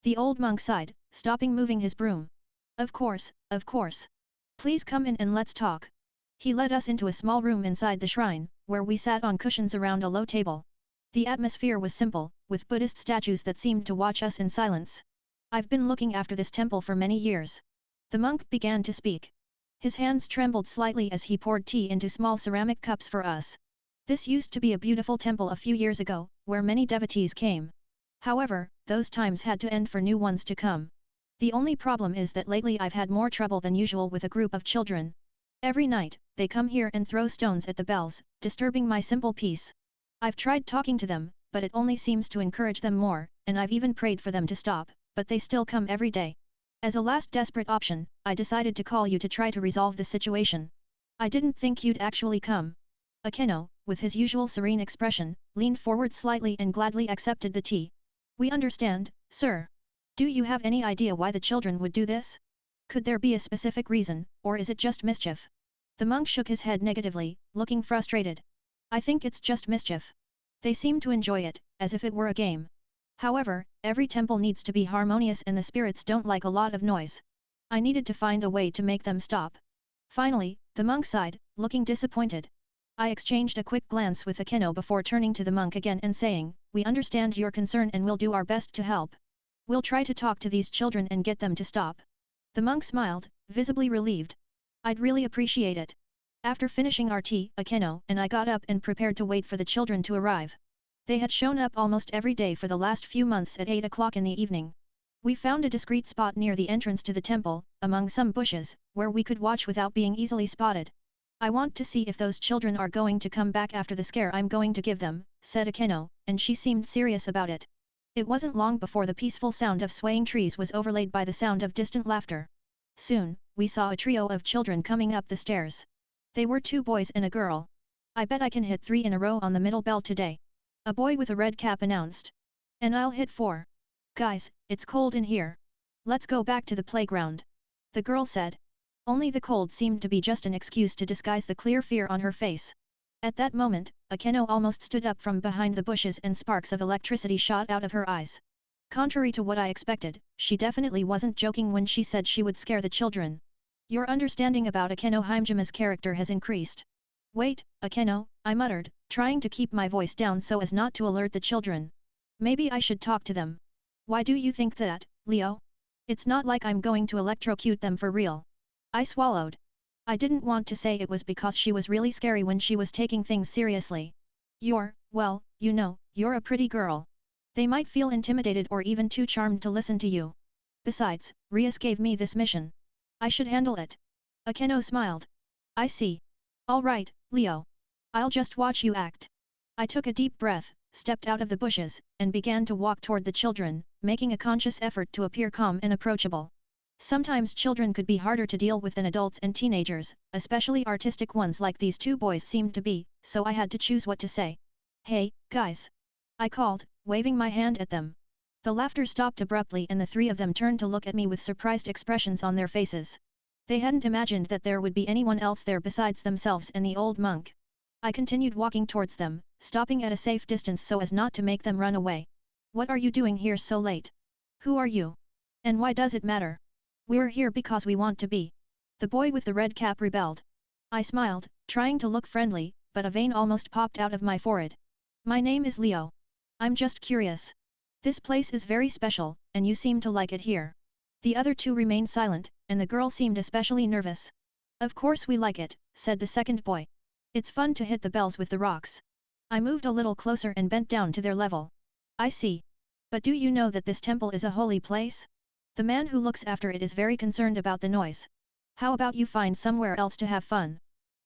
Speaker 1: The old monk sighed, stopping moving his broom. Of course. Please come in and let's talk." He led us into a small room inside the shrine, where we sat on cushions around a low table. The atmosphere was simple, with Buddhist statues that seemed to watch us in silence. "I've been looking after this temple for many years." The monk began to speak. His hands trembled slightly as he poured tea into small ceramic cups for us. This used to be a beautiful temple a few years ago, where many devotees came. However, those times had to end for new ones to come. The only problem is that lately I've had more trouble than usual with a group of children. Every night, they come here and throw stones at the bells, disturbing my simple peace. I've tried talking to them, but it only seems to encourage them more, and I've even prayed for them to stop, but they still come every day. As a last desperate option, I decided to call you to try to resolve the situation. I didn't think you'd actually come. Akeno, with his usual serene expression, leaned forward slightly and gladly accepted the tea. We understand, sir. Do you have any idea why the children would do this? Could there be a specific reason, or is it just mischief? The monk shook his head negatively, looking frustrated. I think it's just mischief. They seem to enjoy it, as if it were a game. However, every temple needs to be harmonious and the spirits don't like a lot of noise. I needed to find a way to make them stop. Finally, the monk sighed, looking disappointed. I exchanged a quick glance with Akeno before turning to the monk again and saying, we understand your concern and we'll do our best to help. We'll try to talk to these children and get them to stop. The monk smiled, visibly relieved. I'd really appreciate it. After finishing our tea, Akeno and I got up and prepared to wait for the children to arrive. They had shown up almost every day for the last few months at 8 o'clock in the evening. We found a discreet spot near the entrance to the temple, among some bushes, where we could watch without being easily spotted. I want to see if those children are going to come back after the scare I'm going to give them, said Akeno, and she seemed serious about it. It wasn't long before the peaceful sound of swaying trees was overlaid by the sound of distant laughter. Soon, we saw a trio of children coming up the stairs. They were 2 boys and a girl. I bet I can hit 3 in a row on the middle bell today. A boy with a red cap announced. And I'll hit 4. Guys, it's cold in here. Let's go back to the playground. The girl said. Only the cold seemed to be just an excuse to disguise the clear fear on her face. At that moment, Akeno almost stood up from behind the bushes and sparks of electricity shot out of her eyes. Contrary to what I expected, she definitely wasn't joking when she said she would scare the children. Your understanding about Akeno Himejima's character has increased. Wait, Akeno, I muttered, trying to keep my voice down so as not to alert the children. Maybe I should talk to them. Why do you think that, Leo? It's not like I'm going to electrocute them for real. I swallowed. I didn't want to say it was because she was really scary when she was taking things seriously. Well, you know, you're a pretty girl. They might feel intimidated or even too charmed to listen to you. Besides, Rias gave me this mission. I should handle it. Akeno smiled. I see. All right, Leo. I'll just watch you act. I took a deep breath, stepped out of the bushes, and began to walk toward the children, making a conscious effort to appear calm and approachable. Sometimes children could be harder to deal with than adults and teenagers, especially artistic ones like these 2 boys seemed to be, so I had to choose what to say. Hey, guys! I called, waving my hand at them. The laughter stopped abruptly and the 3 of them turned to look at me with surprised expressions on their faces. They hadn't imagined that there would be anyone else there besides themselves and the old monk. I continued walking towards them, stopping at a safe distance so as not to make them run away. What are you doing here so late? Who are you? And why does it matter? We're here because we want to be. The boy with the red cap rebelled. I smiled, trying to look friendly, but a vein almost popped out of my forehead. My name is Leo. I'm just curious. This place is very special, and you seem to like it here. The other 2 remained silent, and the girl seemed especially nervous. Of course we like it, said the second boy. It's fun to hit the bells with the rocks. I moved a little closer and bent down to their level. I see. But do you know that this temple is a holy place? The man who looks after it is very concerned about the noise. How about you find somewhere else to have fun?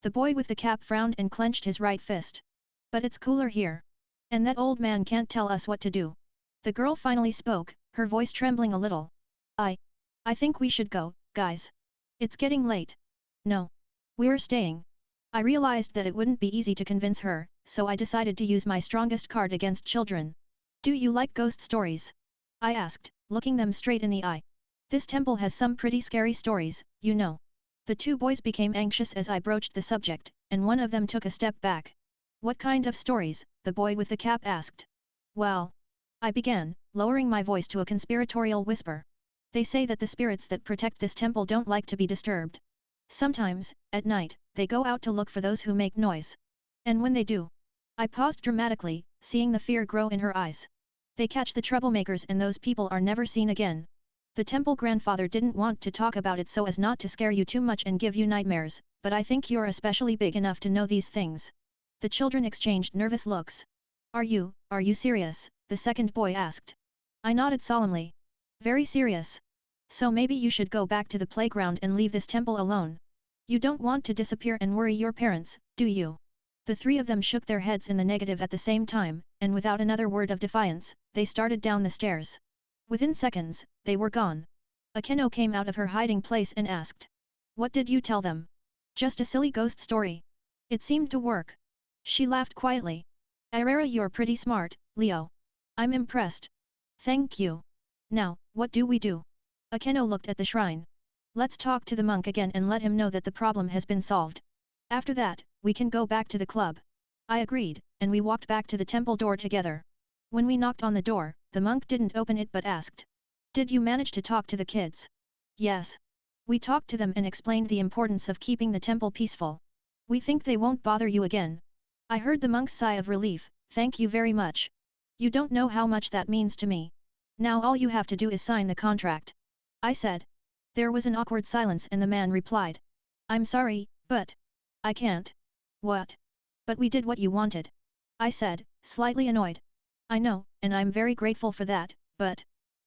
Speaker 1: The boy with the cap frowned and clenched his right fist. But it's cooler here. And that old man can't tell us what to do. The girl finally spoke, her voice trembling a little. I think we should go, guys. It's getting late. No. We're staying. I realized that it wouldn't be easy to convince her, so I decided to use my strongest card against children. Do you like ghost stories? I asked, looking them straight in the eye. This temple has some pretty scary stories, you know. The 2 boys became anxious as I broached the subject, and one of them took a step back. What kind of stories? The boy with the cap asked. Well, I began, lowering my voice to a conspiratorial whisper. They say that the spirits that protect this temple don't like to be disturbed. Sometimes, at night, they go out to look for those who make noise. And when they do, I paused dramatically, seeing the fear grow in her eyes. They catch the troublemakers and those people are never seen again. The temple grandfather didn't want to talk about it so as not to scare you too much and give you nightmares, but I think you're especially big enough to know these things. The children exchanged nervous looks. Are you serious? The second boy asked. I nodded solemnly. Very serious. So maybe you should go back to the playground and leave this temple alone. You don't want to disappear and worry your parents, do you? The three of them shook their heads in the negative at the same time, and without another word of defiance, they started down the stairs. Within seconds, they were gone. Akeno came out of her hiding place and asked. What did you tell them? Just a silly ghost story. It seemed to work. She laughed quietly. Irera, you're pretty smart, Leo. I'm impressed. Thank you. Now, what do we do? Akeno looked at the shrine. Let's talk to the monk again and let him know that the problem has been solved. After that, we can go back to the club. I agreed, and we walked back to the temple door together. When we knocked on the door, the monk didn't open it but asked. Did you manage to talk to the kids? Yes. We talked to them and explained the importance of keeping the temple peaceful. We think they won't bother you again. I heard the monk's sigh of relief. Thank you very much. You don't know how much that means to me. Now all you have to do is sign the contract. I said. There was an awkward silence and the man replied. I'm sorry, but I can't. What? But we did what you wanted. I said, slightly annoyed. I know, and I'm very grateful for that, but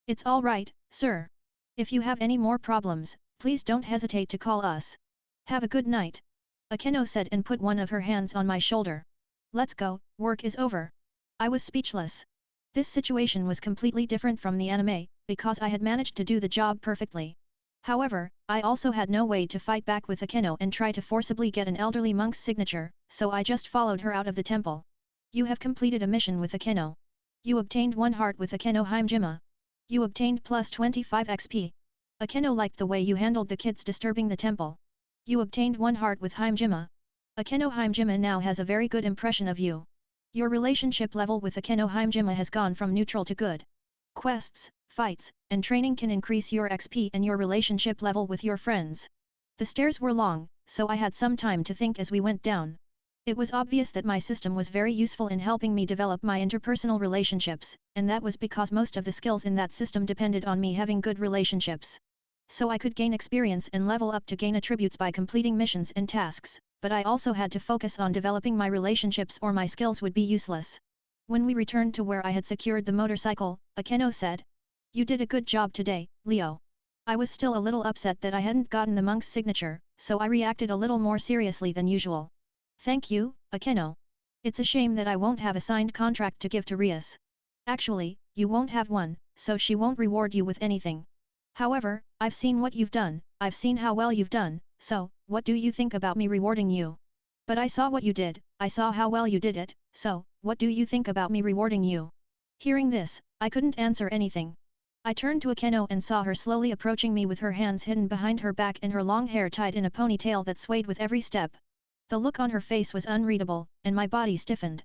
Speaker 1: it's all right, sir. If you have any more problems, please don't hesitate to call us. Have a good night. Akeno said and put one of her hands on my shoulder. Let's go, work is over. I was speechless. This situation was completely different from the anime, because I had managed to do the job perfectly. However, I also had no way to fight back with Akeno and try to forcibly get an elderly monk's signature, so I just followed her out of the temple. You have completed a mission with Akeno. You obtained 1 heart with Akeno Himejima. You obtained plus 25 XP. Akeno liked the way you handled the kids disturbing the temple. You obtained 1 heart with Himejima. Akeno Himejima now has a very good impression of you. Your relationship level with Akeno Himejima has gone from neutral to good. Quests, fights, and training can increase your XP and your relationship level with your friends. The stairs were long, so I had some time to think as we went down. It was obvious that my system was very useful in helping me develop my interpersonal relationships, and that was because most of the skills in that system depended on me having good relationships. So I could gain experience and level up to gain attributes by completing missions and tasks, but I also had to focus on developing my relationships or my skills would be useless. When we returned to where I had secured the motorcycle, Akeno said. You did a good job today, Leo. I was still a little upset that I hadn't gotten the monk's signature, so I reacted a little more seriously than usual. Thank you, Akeno. It's a shame that I won't have a signed contract to give to Rias. Actually, you won't have one, so she won't reward you with anything. However, I've seen what you've done, I've seen how well you've done, so, what do you think about me rewarding you? But I saw what you did, I saw how well you did it, so, what do you think about me rewarding you? Hearing this, I couldn't answer anything. I turned to Akeno and saw her slowly approaching me with her hands hidden behind her back and her long hair tied in a ponytail that swayed with every step. The look on her face was unreadable, and my body stiffened.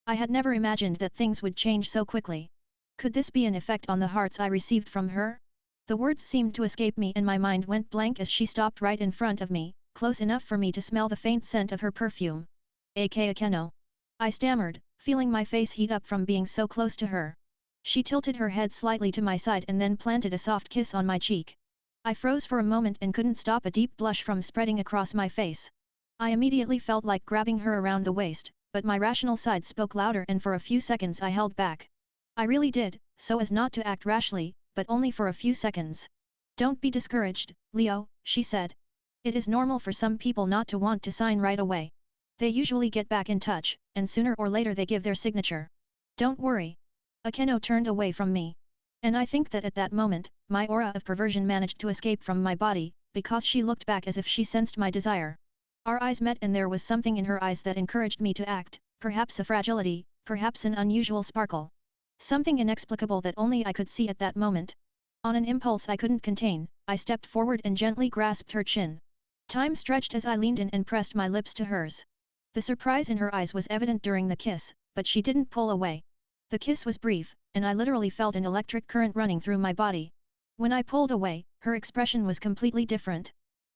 Speaker 1: I had never imagined that things would change so quickly. Could this be an effect on the hearts I received from her? The words seemed to escape me and my mind went blank as she stopped right in front of me, close enough for me to smell the faint scent of her perfume. A.K. Akeno. I stammered, feeling my face heat up from being so close to her. She tilted her head slightly to my side and then planted a soft kiss on my cheek. I froze for a moment and couldn't stop a deep blush from spreading across my face. I immediately felt like grabbing her around the waist, but my rational side spoke louder and for a few seconds I held back. I really did, so as not to act rashly, but only for a few seconds. Don't be discouraged, Leo, she said. It is normal for some people not to want to sign right away. They usually get back in touch, and sooner or later they give their signature. Don't worry. Akeno turned away from me. And I think that at that moment, my aura of perversion managed to escape from my body, because she looked back as if she sensed my desire. Our eyes met and there was something in her eyes that encouraged me to act, perhaps a fragility, perhaps an unusual sparkle. Something inexplicable that only I could see at that moment. On an impulse I couldn't contain, I stepped forward and gently grasped her chin. Time stretched as I leaned in and pressed my lips to hers. The surprise in her eyes was evident during the kiss, but she didn't pull away. The kiss was brief, and I literally felt an electric current running through my body. When I pulled away, her expression was completely different.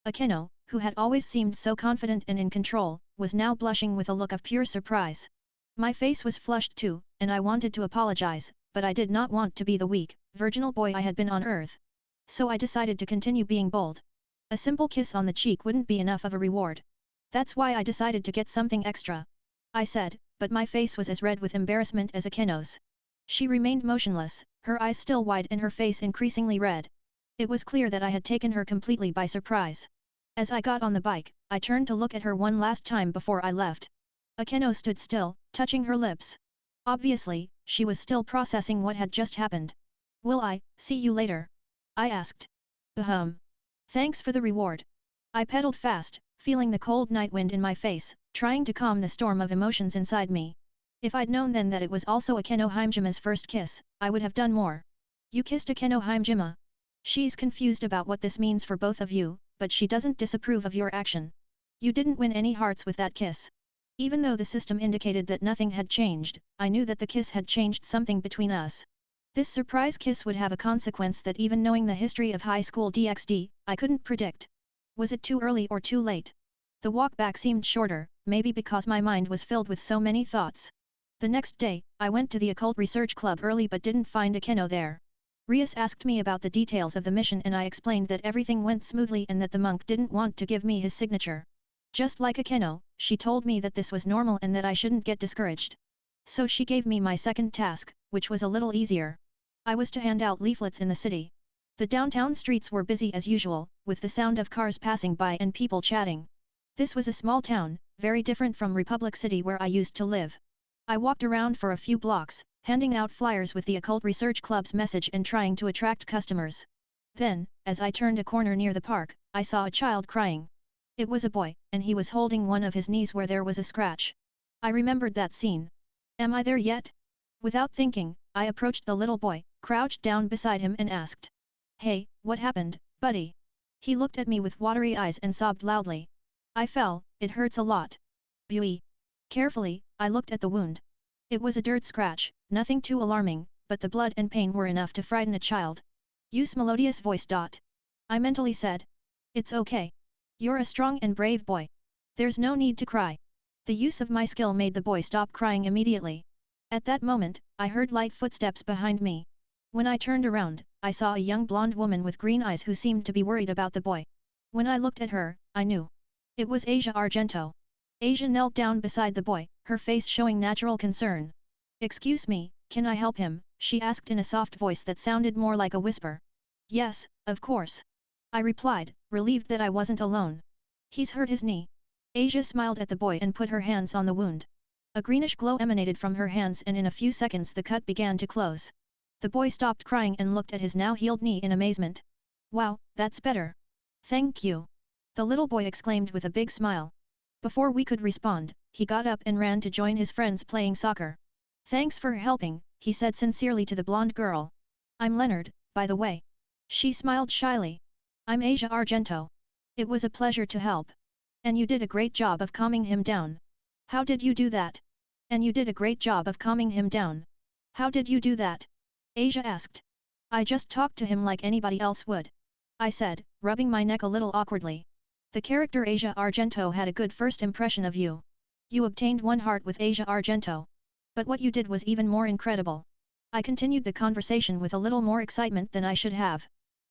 Speaker 1: Akeno, who had always seemed so confident and in control, was now blushing with a look of pure surprise. My face was flushed too, and I wanted to apologize, but I did not want to be the weak, virginal boy I had been on Earth. So I decided to continue being bold. A simple kiss on the cheek wouldn't be enough of a reward. That's why I decided to get something extra. I said, but my face was as red with embarrassment as Akeno's. She remained motionless, her eyes still wide and her face increasingly red. It was clear that I had taken her completely by surprise. As I got on the bike, I turned to look at her one last time before I left. Akeno stood still, touching her lips. Obviously, she was still processing what had just happened. Will I see you later? I asked. Thanks for the reward. I pedaled fast, feeling the cold night wind in my face, trying to calm the storm of emotions inside me. If I'd known then that it was also Akeno Himejima's first kiss, I would have done more. You kissed Akeno Himejima? She's confused about what this means for both of you, but she doesn't disapprove of your action. You didn't win any hearts with that kiss. Even though the system indicated that nothing had changed, I knew that the kiss had changed something between us. This surprise kiss would have a consequence that even knowing the history of High School DxD, I couldn't predict. Was it too early or too late? The walk back seemed shorter, maybe because my mind was filled with so many thoughts. The next day, I went to the Occult Research Club early but didn't find Akeno there. Rias asked me about the details of the mission and I explained that everything went smoothly and that the monk didn't want to give me his signature. Just like Akeno, she told me that this was normal and that I shouldn't get discouraged. So she gave me my second task, which was a little easier. I was to hand out leaflets in the city. The downtown streets were busy as usual, with the sound of cars passing by and people chatting. This was a small town, very different from Republic City where I used to live. I walked around for a few blocks, handing out flyers with the Occult Research Club's message and trying to attract customers. Then, as I turned a corner near the park, I saw a child crying. It was a boy, and he was holding one of his knees where there was a scratch. I remembered that scene. Am I there yet? Without thinking, I approached the little boy, crouched down beside him and asked. Hey, what happened, buddy? He looked at me with watery eyes and sobbed loudly. I fell, it hurts a lot. Bui. Carefully, I looked at the wound. It was a dirt scratch, nothing too alarming, but the blood and pain were enough to frighten a child. Use melodious voice. I mentally said. It's okay. You're a strong and brave boy. There's no need to cry. The use of my skill made the boy stop crying immediately. At that moment, I heard light footsteps behind me. When I turned around, I saw a young blonde woman with green eyes who seemed to be worried about the boy. When I looked at her, I knew. It was Issei Argento. Issei knelt down beside the boy, her face showing natural concern. Excuse me, can I help him? She asked in a soft voice that sounded more like a whisper. Yes, of course. I replied, relieved that I wasn't alone. He's hurt his knee. Issei smiled at the boy and put her hands on the wound. A greenish glow emanated from her hands and in a few seconds the cut began to close. The boy stopped crying and looked at his now healed knee in amazement. Wow, that's better. Thank you. The little boy exclaimed with a big smile. Before we could respond, he got up and ran to join his friends playing soccer. Thanks for helping, he said sincerely to the blonde girl. I'm Leonard, by the way. She smiled shyly. I'm Issei Argento. It was a pleasure to help. And you did a great job of calming him down. How did you do that? And you did a great job of calming him down. How did you do that? Issei asked. I just talked to him like anybody else would. I said, rubbing my neck a little awkwardly. The character Issei Argento had a good first impression of you. You obtained one heart with Issei Argento. But what you did was even more incredible. I continued the conversation with a little more excitement than I should have.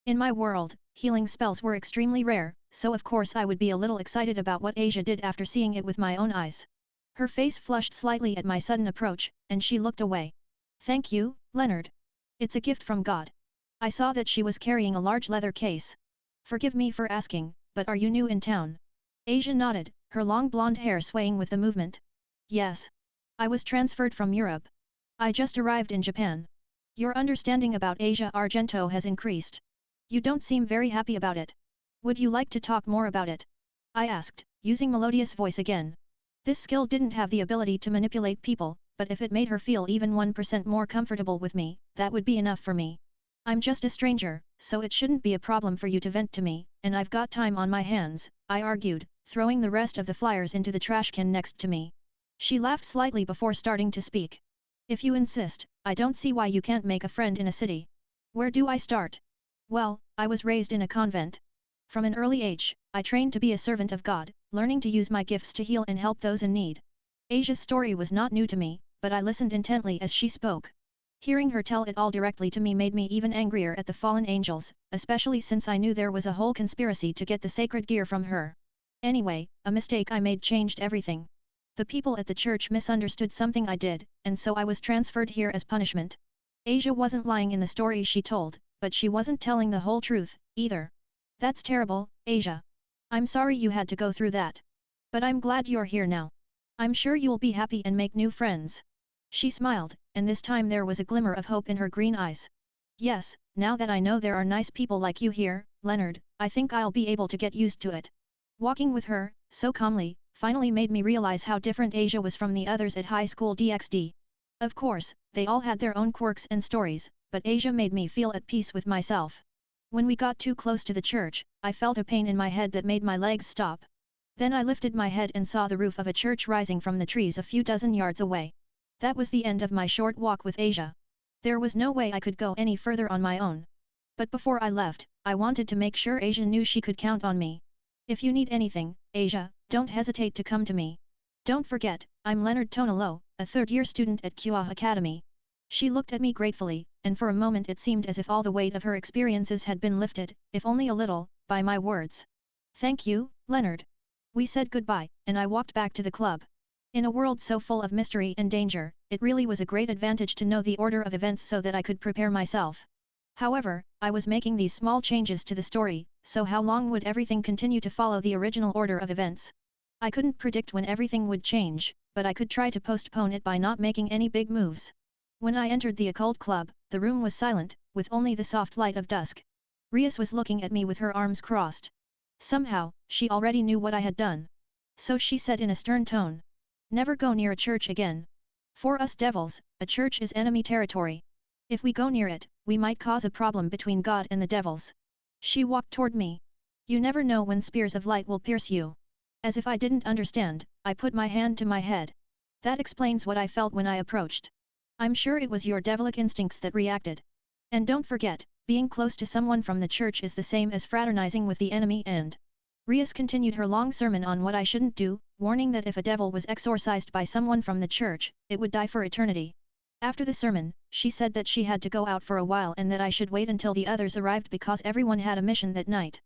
Speaker 1: In my world, healing spells were extremely rare, so of course I would be a little excited about what Issei did after seeing it with my own eyes. Her face flushed slightly at my sudden approach, and she looked away. Thank you, Leonard. It's a gift from God. I saw that she was carrying a large leather case. Forgive me for asking, but are you new in town? Issei nodded, her long blonde hair swaying with the movement. Yes. I was transferred from Europe. I just arrived in Japan. Your understanding about Issei Argento has increased. You don't seem very happy about it. Would you like to talk more about it? I asked, using melodious voice again. This skill didn't have the ability to manipulate people, but if it made her feel even 1% more comfortable with me, that would be enough for me. I'm just a stranger, so it shouldn't be a problem for you to vent to me, and I've got time on my hands, I argued, throwing the rest of the flyers into the trash can next to me. She laughed slightly before starting to speak. If you insist, I don't see why you can't make a friend in a city. Where do I start? Well, I was raised in a convent. From an early age, I trained to be a servant of God, learning to use my gifts to heal and help those in need. Issei's story was not new to me, but I listened intently as she spoke. Hearing her tell it all directly to me made me even angrier at the fallen angels, especially since I knew there was a whole conspiracy to get the sacred gear from her. Anyway, a mistake I made changed everything. The people at the church misunderstood something I did, and so I was transferred here as punishment. Issei wasn't lying in the story she told, but she wasn't telling the whole truth, either. That's terrible, Issei. I'm sorry you had to go through that. But I'm glad you're here now. I'm sure you'll be happy and make new friends. She smiled, and this time there was a glimmer of hope in her green eyes. Yes, now that I know there are nice people like you here, Leonard, I think I'll be able to get used to it. Walking with her, so calmly, finally made me realize how different Asia was from the others at High School DxD. Of course, they all had their own quirks and stories, but Asia made me feel at peace with myself. When we got too close to the church, I felt a pain in my head that made my legs stop. Then I lifted my head and saw the roof of a church rising from the trees a few dozen yards away. That was the end of my short walk with Asia. There was no way I could go any further on my own. But before I left, I wanted to make sure Asia knew she could count on me. If you need anything, Asia, don't hesitate to come to me. Don't forget, I'm Leonard Tonalo, a third-year student at Kuoh Academy. She looked at me gratefully, and for a moment it seemed as if all the weight of her experiences had been lifted, if only a little, by my words. Thank you, Leonard. We said goodbye, and I walked back to the club. In a world so full of mystery and danger, it really was a great advantage to know the order of events so that I could prepare myself. However, I was making these small changes to the story, so how long would everything continue to follow the original order of events? I couldn't predict when everything would change, but I could try to postpone it by not making any big moves. When I entered the occult club, the room was silent, with only the soft light of dusk. Rias was looking at me with her arms crossed. Somehow, she already knew what I had done. So she said in a stern tone. Never go near a church again. For us devils, a church is enemy territory. If we go near it, we might cause a problem between God and the devils. She walked toward me. You never know when spears of light will pierce you. As if I didn't understand, I put my hand to my head. That explains what I felt when I approached. I'm sure it was your devilic instincts that reacted. And don't forget, being close to someone from the church is the same as fraternizing with the enemy and... Rias continued her long sermon on what I shouldn't do, warning that if a devil was exorcised by someone from the church, it would die for eternity. After the sermon, she said that she had to go out for a while and that I should wait until the others arrived because everyone had a mission that night.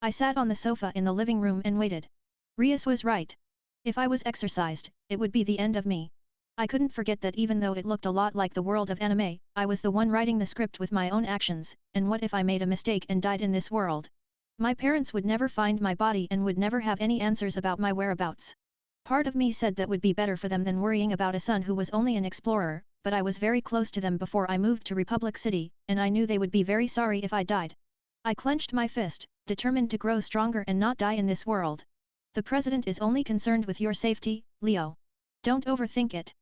Speaker 1: I sat on the sofa in the living room and waited. Rias was right. If I was exorcised, it would be the end of me. I couldn't forget that even though it looked a lot like the world of anime, I was the one writing the script with my own actions, and what if I made a mistake and died in this world? My parents would never find my body and would never have any answers about my whereabouts. Part of me said that would be better for them than worrying about a son who was only an explorer, but I was very close to them before I moved to Republic City, and I knew they would be very sorry if I died. I clenched my fist, determined to grow stronger and not die in this world. The president is only concerned with your safety, Leo. Don't overthink it.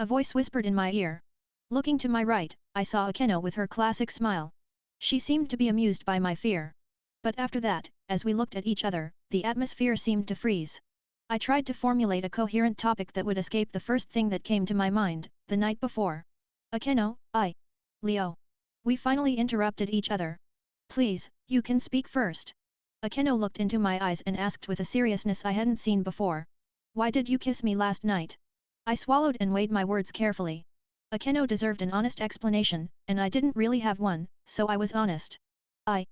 Speaker 1: A voice whispered in my ear. Looking to my right, I saw Akeno with her classic smile. She seemed to be amused by my fear. But after that, as we looked at each other, the atmosphere seemed to freeze. I tried to formulate a coherent topic that would escape the first thing that came to my mind, the night before. Akeno, Leo. We finally interrupted each other. Please, you can speak first. Akeno looked into my eyes and asked with a seriousness I hadn't seen before. Why did you kiss me last night? I swallowed and weighed my words carefully. Akeno deserved an honest explanation, and I didn't really have one, so I was honest. I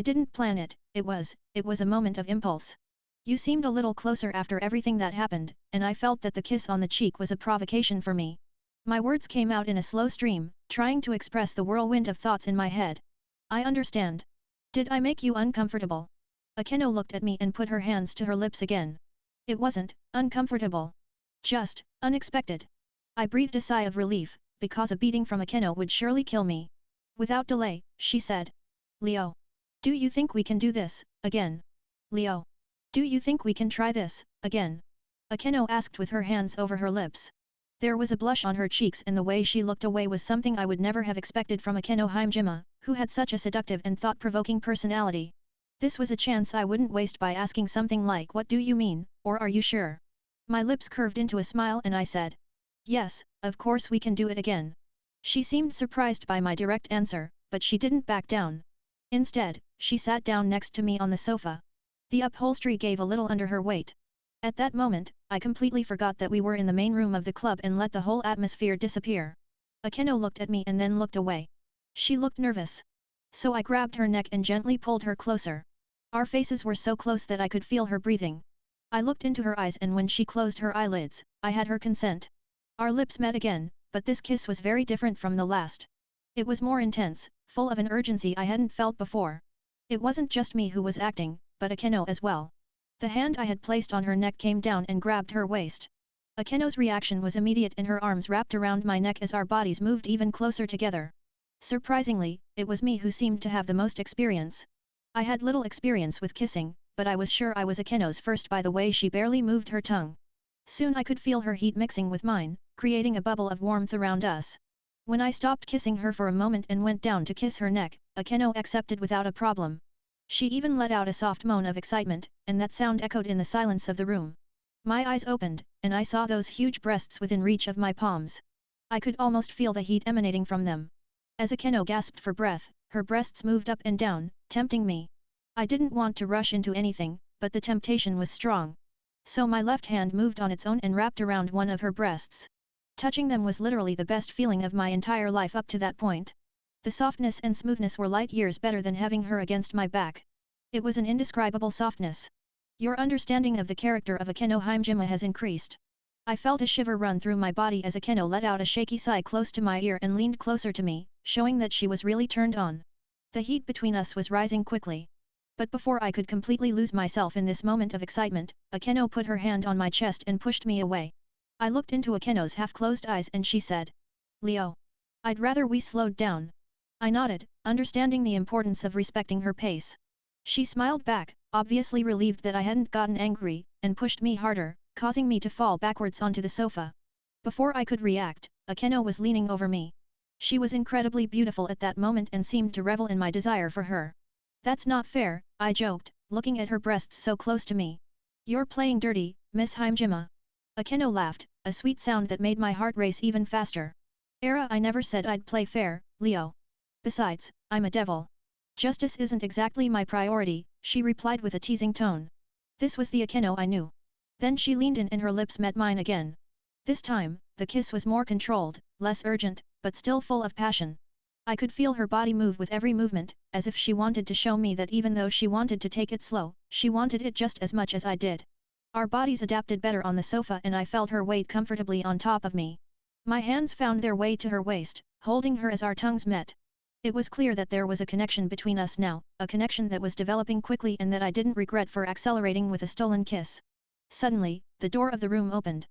Speaker 1: didn't plan it, it was a moment of impulse. You seemed a little closer after everything that happened, and I felt that the kiss on the cheek was a provocation for me. My words came out in a slow stream, trying to express the whirlwind of thoughts in my head. I understand. Did I make you uncomfortable? Akeno looked at me and put her hands to her lips again. It wasn't uncomfortable. Just unexpected. I breathed a sigh of relief, because a beating from Akeno would surely kill me. Without delay, she said. Leo. Do you think we can do this, again? Leo. Do you think we can try this, again? Akeno asked with her hands over her lips. There was a blush on her cheeks and the way she looked away was something I would never have expected from Akeno Himejima, who had such a seductive and thought-provoking personality. This was a chance I wouldn't waste by asking something like what do you mean, or are you sure? My lips curved into a smile and I said. Yes, of course we can do it again. She seemed surprised by my direct answer, but she didn't back down. Instead, she sat down next to me on the sofa. The upholstery gave a little under her weight. At that moment, I completely forgot that we were in the main room of the club and let the whole atmosphere disappear. Akeno looked at me and then looked away. She looked nervous. So I grabbed her neck and gently pulled her closer. Our faces were so close that I could feel her breathing. I looked into her eyes and when she closed her eyelids, I had her consent. Our lips met again, but this kiss was very different from the last. It was more intense, full of an urgency I hadn't felt before. It wasn't just me who was acting, but Akeno as well. The hand I had placed on her neck came down and grabbed her waist. Akeno's reaction was immediate and her arms wrapped around my neck as our bodies moved even closer together. Surprisingly, it was me who seemed to have the most experience. I had little experience with kissing, but I was sure I was Akeno's first by the way she barely moved her tongue. Soon I could feel her heat mixing with mine, creating a bubble of warmth around us. When I stopped kissing her for a moment and went down to kiss her neck, Akeno accepted without a problem. She even let out a soft moan of excitement, and that sound echoed in the silence of the room. My eyes opened, and I saw those huge breasts within reach of my palms. I could almost feel the heat emanating from them. As Akeno gasped for breath, her breasts moved up and down, tempting me. I didn't want to rush into anything, but the temptation was strong. So my left hand moved on its own and wrapped around one of her breasts. Touching them was literally the best feeling of my entire life up to that point. The softness and smoothness were light years better than having her against my back. It was an indescribable softness. Your understanding of the character of Akeno Himejima has increased. I felt a shiver run through my body as Akeno let out a shaky sigh close to my ear and leaned closer to me, showing that she was really turned on. The heat between us was rising quickly. But before I could completely lose myself in this moment of excitement, Akeno put her hand on my chest and pushed me away. I looked into Akeno's half-closed eyes and she said, "Leo. I'd rather we slowed down." I nodded, understanding the importance of respecting her pace. She smiled back, obviously relieved that I hadn't gotten angry, and pushed me harder, causing me to fall backwards onto the sofa. Before I could react, Akeno was leaning over me. She was incredibly beautiful at that moment and seemed to revel in my desire for her. "That's not fair," I joked, looking at her breasts so close to me. "You're playing dirty, Miss Himejima." Akeno laughed, a sweet sound that made my heart race even faster. I never said I'd play fair, Leo. Besides, I'm a devil. Justice isn't exactly my priority, she replied with a teasing tone. This was the Akeno I knew. Then she leaned in and her lips met mine again. This time, the kiss was more controlled, less urgent, but still full of passion. I could feel her body move with every movement, as if she wanted to show me that even though she wanted to take it slow, she wanted it just as much as I did. Our bodies adapted better on the sofa and I felt her weight comfortably on top of me. My hands found their way to her waist, holding her as our tongues met. It was clear that there was a connection between us now, a connection that was developing quickly and that I didn't regret for accelerating with a stolen kiss. Suddenly, the door of the room opened.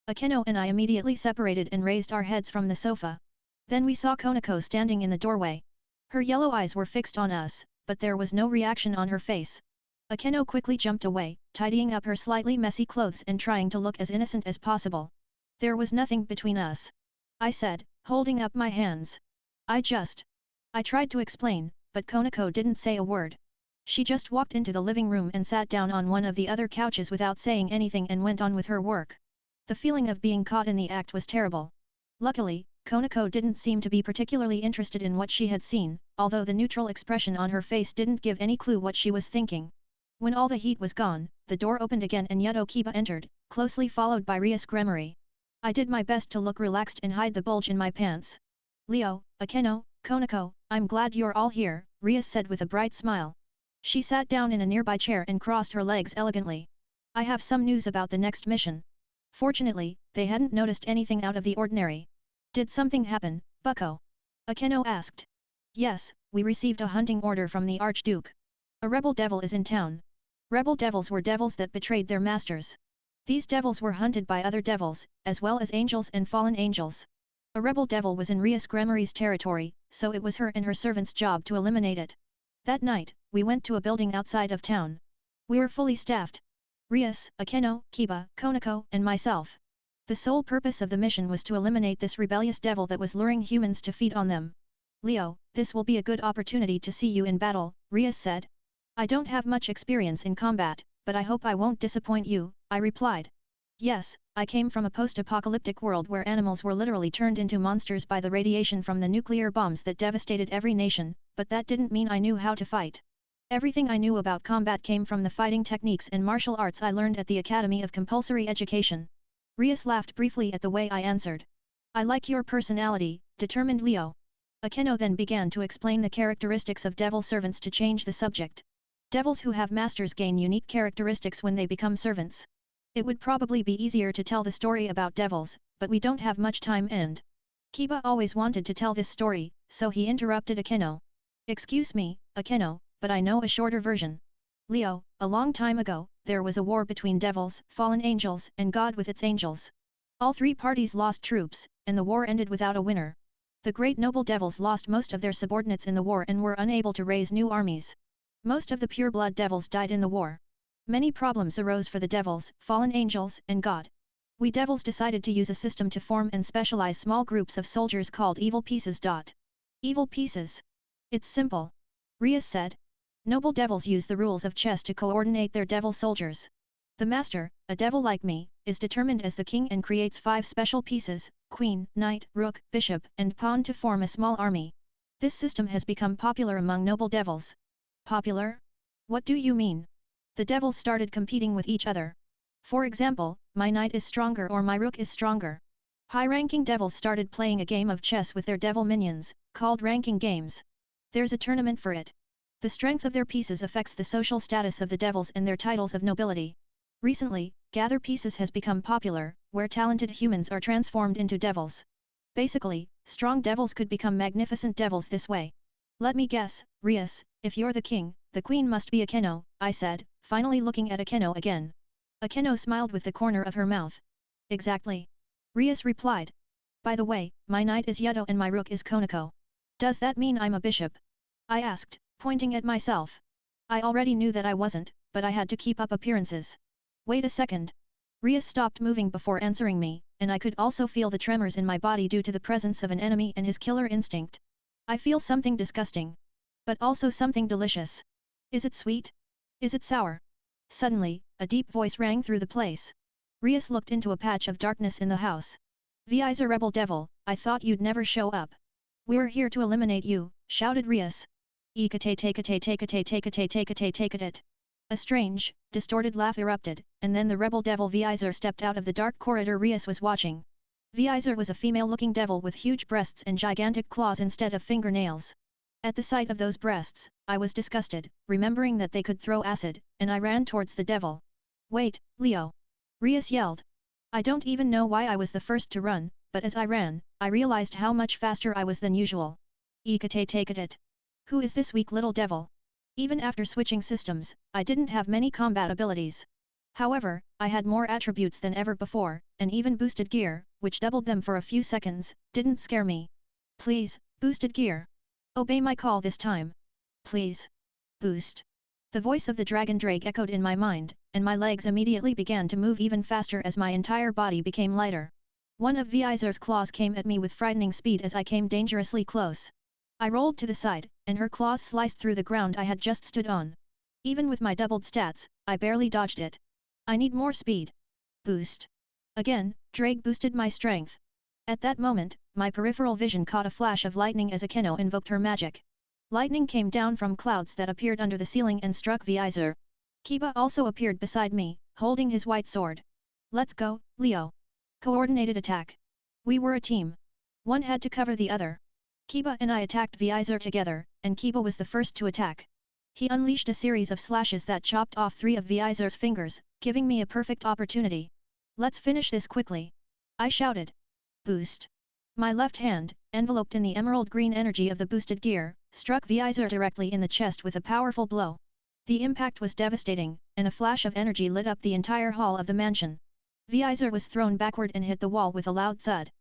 Speaker 1: Akeno and I immediately separated and raised our heads from the sofa. Then we saw Konako standing in the doorway. Her yellow eyes were fixed on us, but there was no reaction on her face. Akeno quickly jumped away, tidying up her slightly messy clothes and trying to look as innocent as possible. "There was nothing between us," I said, holding up my hands. I tried to explain, but Konako didn't say a word. She just walked into the living room and sat down on one of the other couches without saying anything and went on with her work. The feeling of being caught in the act was terrible. Luckily, Konako didn't seem to be particularly interested in what she had seen, although the neutral expression on her face didn't give any clue what she was thinking. When all the heat was gone, the door opened again and Yuto Kiba entered, closely followed by Rias Gremory. I did my best to look relaxed and hide the bulge in my pants. "Leo, Akeno, Konako, I'm glad you're all here," Rias said with a bright smile. She sat down in a nearby chair and crossed her legs elegantly. "I have some news about the next mission." Fortunately, they hadn't noticed anything out of the ordinary. "Did something happen, bucko?" Akeno asked. "Yes, we received a hunting order from the Archduke. A rebel devil is in town." Rebel devils were devils that betrayed their masters. These devils were hunted by other devils, as well as angels and fallen angels. A rebel devil was in Rias Gremory's territory, so it was her and her servant's job to eliminate it. That night, we went to a building outside of town. We were fully staffed. Rias, Akeno, Kiba, Konako, and myself. The sole purpose of the mission was to eliminate this rebellious devil that was luring humans to feed on them. "Leo, this will be a good opportunity to see you in battle," Rias said. "I don't have much experience in combat, but I hope I won't disappoint you," I replied. "Yes, I came from a post-apocalyptic world where animals were literally turned into monsters by the radiation from the nuclear bombs that devastated every nation, but that didn't mean I knew how to fight. Everything I knew about combat came from the fighting techniques and martial arts I learned at the Academy of Compulsory Education." Rias laughed briefly at the way I answered. "I like your personality, determined Leo." Akeno then began to explain the characteristics of devil servants to change the subject. Devils who have masters gain unique characteristics when they become servants. It would probably be easier to tell the story about devils, but we don't have much time and Kiba always wanted to tell this story, so he interrupted Akeno. "Excuse me, Akeno, but I know a shorter version. Leo, a long time ago, there was a war between devils, fallen angels, and God with its angels. All three parties lost troops, and the war ended without a winner. The great noble devils lost most of their subordinates in the war and were unable to raise new armies. Most of the pure-blood devils died in the war. Many problems arose for the devils, fallen angels, and God. We devils decided to use a system to form and specialize small groups of soldiers called evil pieces. Evil pieces. It's simple. Rias said. Noble devils use the rules of chess to coordinate their devil soldiers. The master, a devil like me, is determined as the king and creates 5 special pieces, queen, knight, rook, bishop, and pawn to form a small army. This system has become popular among noble devils. Popular? What do you mean? The devils started competing with each other. For example, my knight is stronger or my rook is stronger. High-ranking devils started playing a game of chess with their devil minions, called ranking games. There's a tournament for it. The strength of their pieces affects the social status of the devils and their titles of nobility. Recently, gather pieces has become popular, where talented humans are transformed into devils. Basically, strong devils could become magnificent devils this way. Let me guess, Rias, if you're the king, the queen must be Akeno, I said, finally looking at Akeno again. Akeno smiled with the corner of her mouth. Exactly. Rias replied. By the way, my knight is Yudo and my rook is Konako. Does that mean I'm a bishop? I asked, pointing at myself. I already knew that I wasn't, but I had to keep up appearances. Wait a second. Rias stopped moving before answering me, and I could also feel the tremors in my body due to the presence of an enemy and his killer instinct. I feel something disgusting. But also something delicious. Is it sweet? Is it sour? Suddenly, a deep voice rang through the place. Rias looked into a patch of darkness in the house. Viizer rebel devil, I thought you'd never show up. We're here to eliminate you, shouted Rias. Take it. A strange, distorted laugh erupted, and then the rebel devil Viizer stepped out of the dark corridor Rias was watching. Viizer was a female-looking devil with huge breasts and gigantic claws instead of fingernails. At the sight of those breasts, I was disgusted, remembering that they could throw acid, and I ran towards the devil. Wait, Leo! Rias yelled. I don't even know why I was the first to run, but as I ran, I realized how much faster I was than usual. Take it. Who is this weak little devil? Even after switching systems, I didn't have many combat abilities. However, I had more attributes than ever before, and even boosted gear, which doubled them for a few seconds, didn't scare me. Please, boosted gear. Obey my call this time. Please. Boost. The voice of the dragon drake echoed in my mind, and my legs immediately began to move even faster as my entire body became lighter. One of Viizer's claws came at me with frightening speed as I came dangerously close. I rolled to the side, and her claws sliced through the ground I had just stood on. Even with my doubled stats, I barely dodged it. I need more speed. Boost. Again, Drake boosted my strength. At that moment, my peripheral vision caught a flash of lightning as Akeno invoked her magic. Lightning came down from clouds that appeared under the ceiling and struck Viizer. Kiba also appeared beside me, holding his white sword. Let's go, Leo. Coordinated attack. We were a team. One had to cover the other. Kiba and I attacked Viizer together, and Kiba was the first to attack. He unleashed a series of slashes that chopped off 3 of Viizer's fingers, giving me a perfect opportunity. Let's finish this quickly. I shouted. Boost. My left hand, enveloped in the emerald green energy of the boosted gear, struck Viizer directly in the chest with a powerful blow. The impact was devastating, and a flash of energy lit up the entire hall of the mansion. Viizer was thrown backward and hit the wall with a loud thud.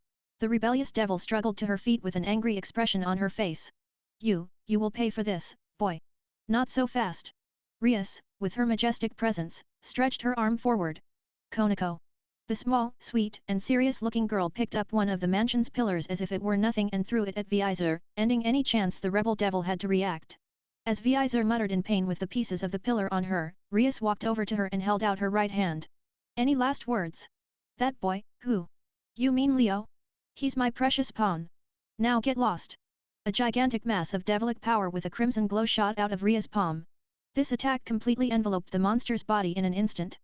Speaker 1: The rebellious devil struggled to her feet with an angry expression on her face. You will pay for this, boy. Not so fast. Rias, with her majestic presence, stretched her arm forward. Konako. The small, sweet, and serious-looking girl picked up one of the mansion's pillars as if it were nothing and threw it at Viizer, ending any chance the rebel devil had to react. As Viizer muttered in pain with the pieces of the pillar on her, Rias walked over to her and held out her right hand. Any last words? That boy, who? You mean Leo? He's my precious pawn. Now get lost. A gigantic mass of devilic power with a crimson glow shot out of Ria's palm. This attack completely enveloped the monster's body in an instant.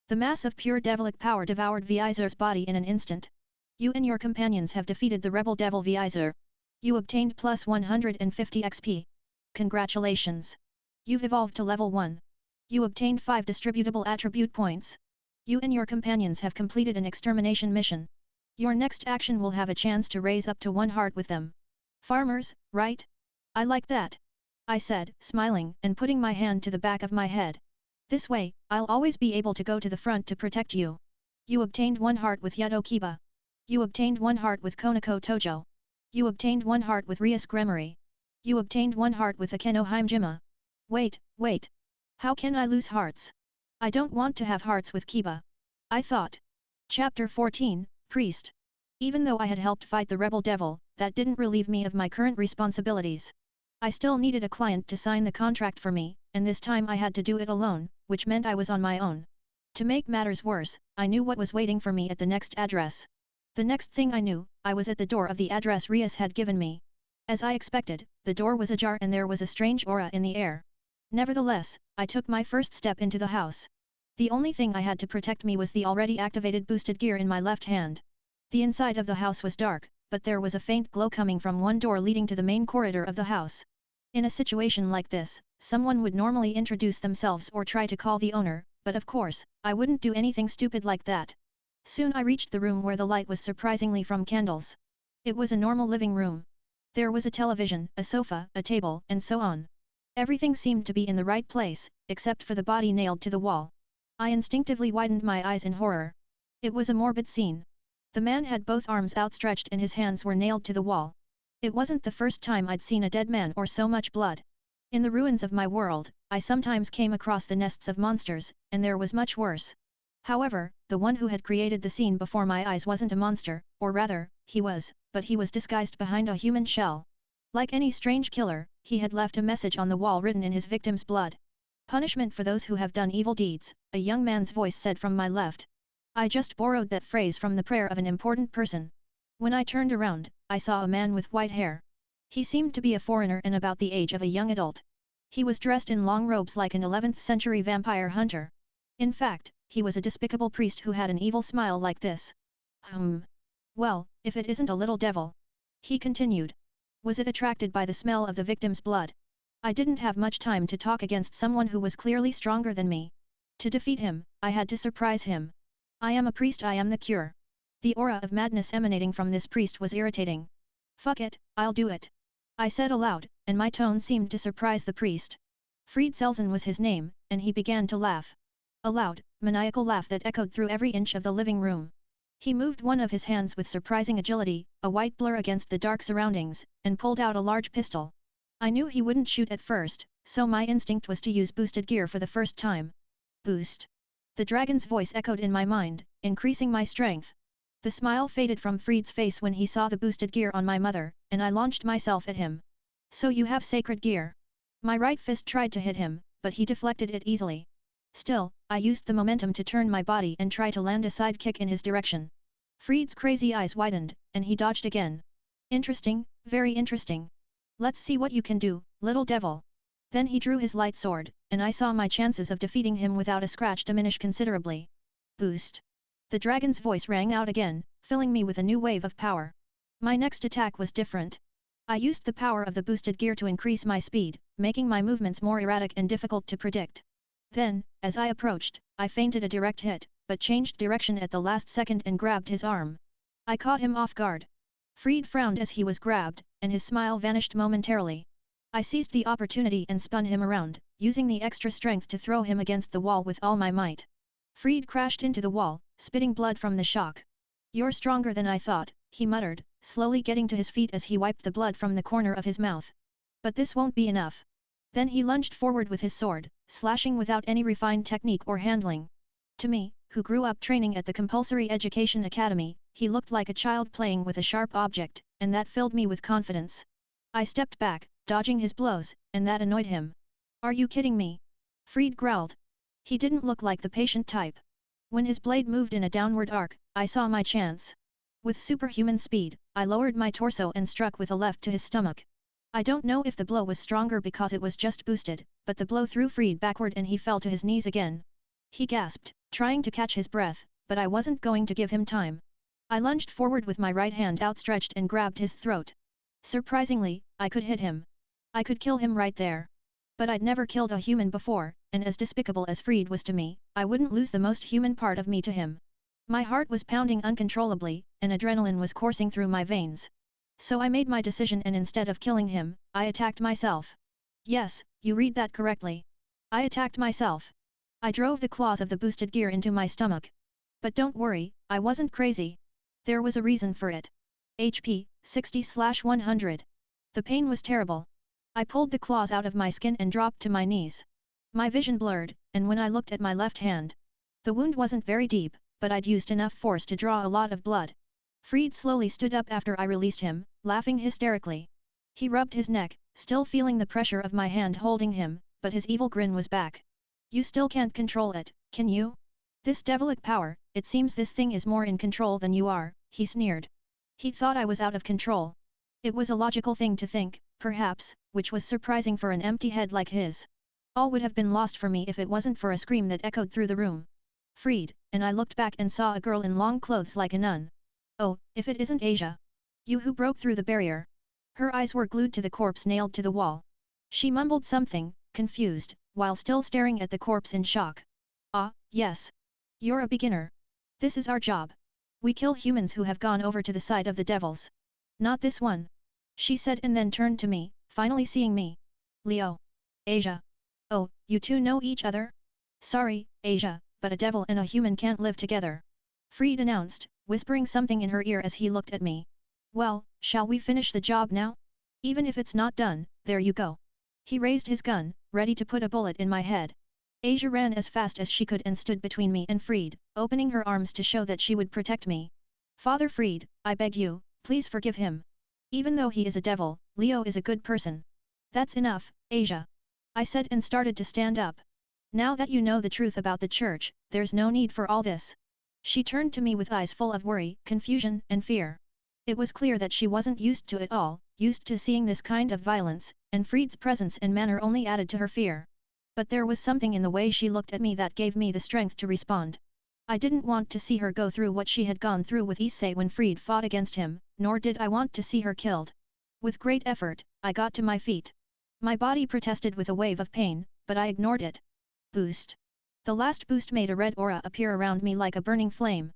Speaker 1: The mass of pure devilic power devoured Viizer's body in an instant. You and your companions have defeated the rebel devil Viizer. You obtained plus 150 XP. Congratulations. You've evolved to level 1. You obtained 5 distributable attribute points. You and your companions have completed an extermination mission. Your next action will have a chance to raise up to 1 heart with them. Farmers, right? I like that. I said, smiling and putting my hand to the back of my head. This way, I'll always be able to go to the front to protect you. You obtained 1 heart with Yuto Kiba. You obtained 1 heart with Konako Tojo. You obtained 1 heart with Rias Gremory. You obtained 1 heart with Akeno Himejima. Wait. How can I lose hearts? I don't want to have hearts with Kiba. I thought. Chapter 14, Priest. Even though I had helped fight the rebel devil, that didn't relieve me of my current responsibilities. I still needed a client to sign the contract for me, and this time I had to do it alone, which meant I was on my own. To make matters worse, I knew what was waiting for me at the next address. The next thing I knew, I was at the door of the address Rias had given me. As I expected, the door was ajar and there was a strange aura in the air. Nevertheless, I took my first step into the house. The only thing I had to protect me was the already activated boosted gear in my left hand. The inside of the house was dark, but there was a faint glow coming from one door leading to the main corridor of the house. In a situation like this, someone would normally introduce themselves or try to call the owner, but of course, I wouldn't do anything stupid like that. Soon I reached the room where the light was surprisingly from candles. It was a normal living room. There was a television, a sofa, a table, and so on. Everything seemed to be in the right place, except for the body nailed to the wall. I instinctively widened my eyes in horror. It was a morbid scene. The man had both arms outstretched and his hands were nailed to the wall. It wasn't the first time I'd seen a dead man or so much blood. In the ruins of my world, I sometimes came across the nests of monsters, and there was much worse. However, the one who had created the scene before my eyes wasn't a monster, or rather, he was, but he was disguised behind a human shell. Like any strange killer, he had left a message on the wall written in his victim's blood. Punishment for those who have done evil deeds, a young man's voice said from my left. I just borrowed that phrase from the prayer of an important person. When I turned around, I saw a man with white hair. He seemed to be a foreigner and about the age of a young adult. He was dressed in long robes like an 11th century vampire hunter. In fact, he was a despicable priest who had an evil smile like this. Well, if it isn't a little devil. He continued. Was it attracted by the smell of the victim's blood? I didn't have much time to talk against someone who was clearly stronger than me. To defeat him, I had to surprise him. I am a priest, I am the cure. The aura of madness emanating from this priest was irritating. Fuck it, I'll do it. I said aloud, and my tone seemed to surprise the priest. Fried Selzen was his name, and he began to laugh. A loud, maniacal laugh that echoed through every inch of the living room. He moved one of his hands with surprising agility, a white blur against the dark surroundings, and pulled out a large pistol. I knew he wouldn't shoot at first, so my instinct was to use boosted gear for the first time. Boost. The dragon's voice echoed in my mind, increasing my strength. The smile faded from Fried's face when he saw the boosted gear on my mother, and I launched myself at him. So you have sacred gear. My right fist tried to hit him, but he deflected it easily. Still, I used the momentum to turn my body and try to land a side kick in his direction. Fried's crazy eyes widened, and he dodged again. Interesting, very interesting. Let's see what you can do, little devil. Then he drew his light sword, and I saw my chances of defeating him without a scratch diminish considerably. Boost. The dragon's voice rang out again, filling me with a new wave of power. My next attack was different. I used the power of the boosted gear to increase my speed, making my movements more erratic and difficult to predict. Then, as I approached, I feinted a direct hit, but changed direction at the last second and grabbed his arm. I caught him off guard. Fried frowned as he was grabbed, and his smile vanished momentarily. I seized the opportunity and spun him around, using the extra strength to throw him against the wall with all my might. Fried crashed into the wall, spitting blood from the shock. You're stronger than I thought, he muttered, slowly getting to his feet as he wiped the blood from the corner of his mouth. But this won't be enough. Then he lunged forward with his sword, slashing without any refined technique or handling. To me, who grew up training at the Compulsory Education Academy, he looked like a child playing with a sharp object, and that filled me with confidence. I stepped back, dodging his blows, and that annoyed him. Are you kidding me? Fried growled. He didn't look like the patient type. When his blade moved in a downward arc, I saw my chance. With superhuman speed, I lowered my torso and struck with a left to his stomach. I don't know if the blow was stronger because it was just boosted, but the blow threw Fried backward and he fell to his knees again. He gasped, trying to catch his breath, but I wasn't going to give him time. I lunged forward with my right hand outstretched and grabbed his throat. Surprisingly, I could hit him. I could kill him right there. But I'd never killed a human before, and as despicable as Fried was to me, I wouldn't lose the most human part of me to him. My heart was pounding uncontrollably, and adrenaline was coursing through my veins. So I made my decision and instead of killing him, I attacked myself. Yes, you read that correctly. I attacked myself. I drove the claws of the boosted gear into my stomach. But don't worry, I wasn't crazy. There was a reason for it. HP, 60/100. The pain was terrible. I pulled the claws out of my skin and dropped to my knees. My vision blurred, and when I looked at my left hand, the wound wasn't very deep, but I'd used enough force to draw a lot of blood. Fried slowly stood up after I released him, laughing hysterically. He rubbed his neck, still feeling the pressure of my hand holding him, but his evil grin was back. You still can't control it, can you? This devilic power, it seems this thing is more in control than you are, he sneered. He thought I was out of control. It was a logical thing to think, perhaps, which was surprising for an empty head like his. All would have been lost for me if it wasn't for a scream that echoed through the room. Freed, and I looked back and saw a girl in long clothes like a nun. Oh, if it isn't Asia. You who broke through the barrier. Her eyes were glued to the corpse nailed to the wall. She mumbled something, confused, while still staring at the corpse in shock. Ah, yes. You're a beginner. This is our job. We kill humans who have gone over to the side of the devils. Not this one. She said and then turned to me, finally seeing me. Leo. Asia. Oh, you two know each other? Sorry, Asia, but a devil and a human can't live together. Freed announced, whispering something in her ear as he looked at me. Well, shall we finish the job now? Even if it's not done, there you go. He raised his gun, ready to put a bullet in my head. Asia ran as fast as she could and stood between me and Freed, opening her arms to show that she would protect me. Father Freed, I beg you, please forgive him. Even though he is a devil, Leo is a good person. That's enough, Asia. I said and started to stand up. Now that you know the truth about the church, there's no need for all this. She turned to me with eyes full of worry, confusion, and fear. It was clear that she wasn't used to it all, used to seeing this kind of violence, and Freed's presence and manner only added to her fear. But there was something in the way she looked at me that gave me the strength to respond. I didn't want to see her go through what she had gone through with Issei when Freed fought against him, nor did I want to see her killed. With great effort, I got to my feet. My body protested with a wave of pain, but I ignored it. Boost. The last boost made a red aura appear around me like a burning flame.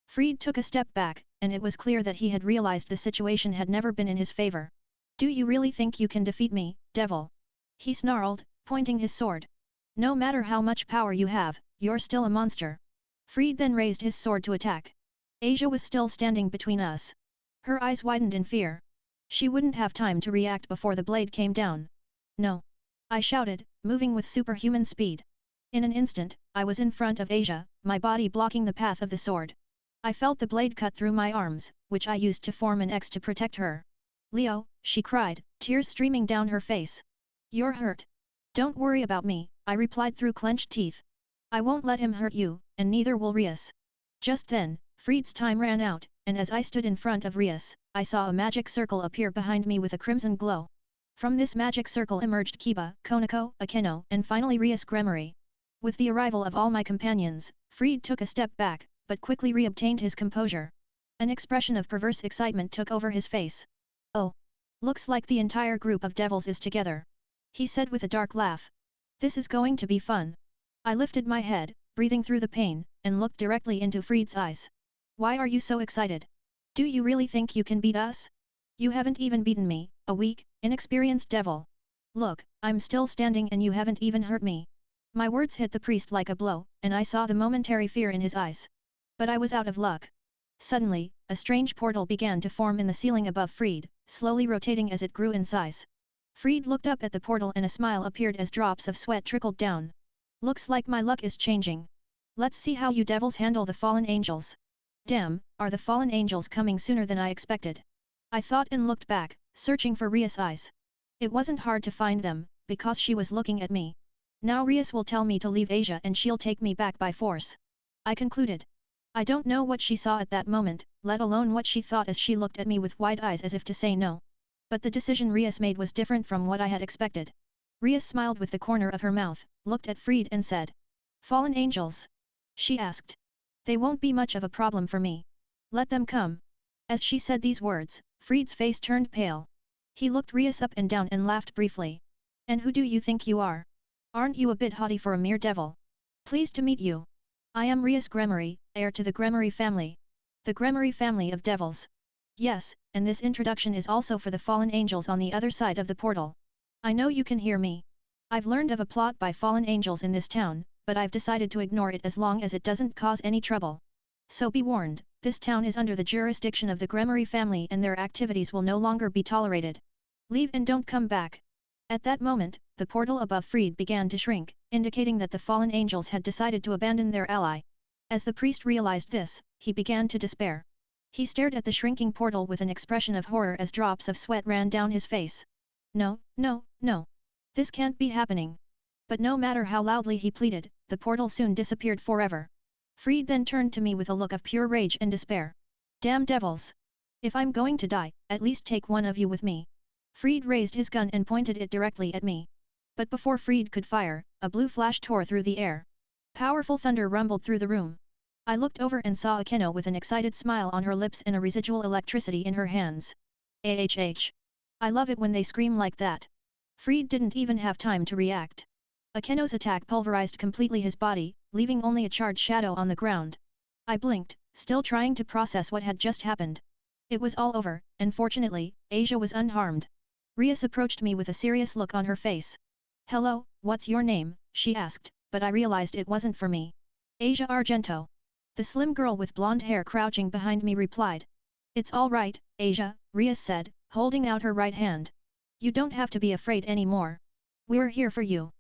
Speaker 1: Freed took a step back, and it was clear that he had realized the situation had never been in his favor. Do you really think you can defeat me, devil? He snarled, pointing his sword. No matter how much power you have, you're still a monster. Freed then raised his sword to attack. Asia was still standing between us. Her eyes widened in fear. She wouldn't have time to react before the blade came down. No! I shouted, moving with superhuman speed. In an instant, I was in front of Asia, my body blocking the path of the sword. I felt the blade cut through my arms, which I used to form an X to protect her. Leo, she cried, tears streaming down her face. You're hurt. Don't worry about me, I replied through clenched teeth. I won't let him hurt you, and neither will Rias. Just then, Freed's time ran out, and as I stood in front of Rias, I saw a magic circle appear behind me with a crimson glow. From this magic circle emerged Kiba, Konako, Akeno, and finally Rias Gremory. With the arrival of all my companions, Freed took a step back, but quickly reobtained his composure. An expression of perverse excitement took over his face. Oh! Looks like the entire group of devils is together. He said with a dark laugh. This is going to be fun. I lifted my head, breathing through the pain, and looked directly into Freed's eyes. Why are you so excited? Do you really think you can beat us? You haven't even beaten me, a weak, inexperienced devil. Look, I'm still standing and you haven't even hurt me. My words hit the priest like a blow, and I saw the momentary fear in his eyes. But I was out of luck. Suddenly, a strange portal began to form in the ceiling above Freed, slowly rotating as it grew in size. Freed looked up at the portal and a smile appeared as drops of sweat trickled down. Looks like my luck is changing. Let's see how you devils handle the fallen angels. Damn, are the fallen angels coming sooner than I expected? I thought and looked back, searching for Rias' eyes. It wasn't hard to find them, because she was looking at me. Now Rias will tell me to leave Asia and she'll take me back by force. I concluded. I don't know what she saw at that moment, let alone what she thought as she looked at me with wide eyes as if to say no. But the decision Rias made was different from what I had expected. Rias smiled with the corner of her mouth, looked at Freed and said. Fallen angels? She asked. They won't be much of a problem for me. Let them come. As she said these words, Freed's face turned pale. He looked Rias up and down and laughed briefly. And who do you think you are? Aren't you a bit haughty for a mere devil? Pleased to meet you. I am Rias Gremory, heir to the Gremory family. The Gremory family of devils. Yes, and this introduction is also for the fallen angels on the other side of the portal. I know you can hear me. I've learned of a plot by fallen angels in this town, but I've decided to ignore it as long as it doesn't cause any trouble. So be warned, this town is under the jurisdiction of the Gremory family and their activities will no longer be tolerated. Leave and don't come back. At that moment, the portal above Fried began to shrink, indicating that the fallen angels had decided to abandon their ally. As the priest realized this, he began to despair. He stared at the shrinking portal with an expression of horror as drops of sweat ran down his face. No, no, no. This can't be happening. But no matter how loudly he pleaded, the portal soon disappeared forever. Fried then turned to me with a look of pure rage and despair. Damn devils! If I'm going to die, at least take one of you with me. Fried raised his gun and pointed it directly at me. But before Fried could fire, a blue flash tore through the air. Powerful thunder rumbled through the room. I looked over and saw Akeno with an excited smile on her lips and a residual electricity in her hands. AHH. I love it when they scream like that. Fried didn't even have time to react. Akeno's attack pulverized completely his body, leaving only a charred shadow on the ground. I blinked, still trying to process what had just happened. It was all over, and fortunately, Asia was unharmed. Rias approached me with a serious look on her face. Hello, what's your name? She asked, but I realized it wasn't for me. Asia Argento. The slim girl with blonde hair crouching behind me replied. It's all right, Asia, Rias said, holding out her right hand. You don't have to be afraid anymore. We're here for you.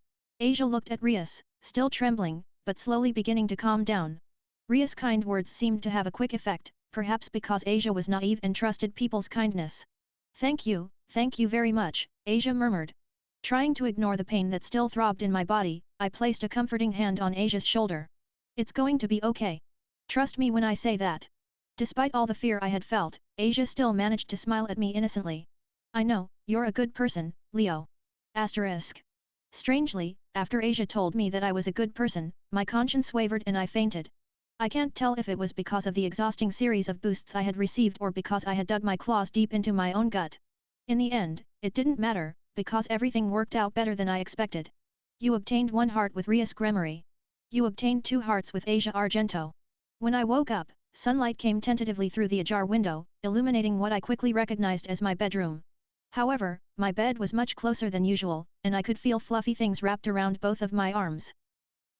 Speaker 1: Asia looked at Rias, still trembling, but slowly beginning to calm down. Rias' kind words seemed to have a quick effect, perhaps because Asia was naive and trusted people's kindness. Thank you very much, Asia murmured. Trying to ignore the pain that still throbbed in my body, I placed a comforting hand on Asia's shoulder. It's going to be okay. Trust me when I say that. Despite all the fear I had felt, Asia still managed to smile at me innocently. I know, you're a good person, Leo. Asterisk. Strangely, after Asia told me that I was a good person, my conscience wavered and I fainted. I can't tell if it was because of the exhausting series of boosts I had received or because I had dug my claws deep into my own gut. In the end, it didn't matter, because everything worked out better than I expected. You obtained 1 heart with Rias Gremory. You obtained 2 hearts with Asia Argento. When I woke up, sunlight came tentatively through the ajar window, illuminating what I quickly recognized as my bedroom. However, my bed was much closer than usual, and I could feel fluffy things wrapped around both of my arms.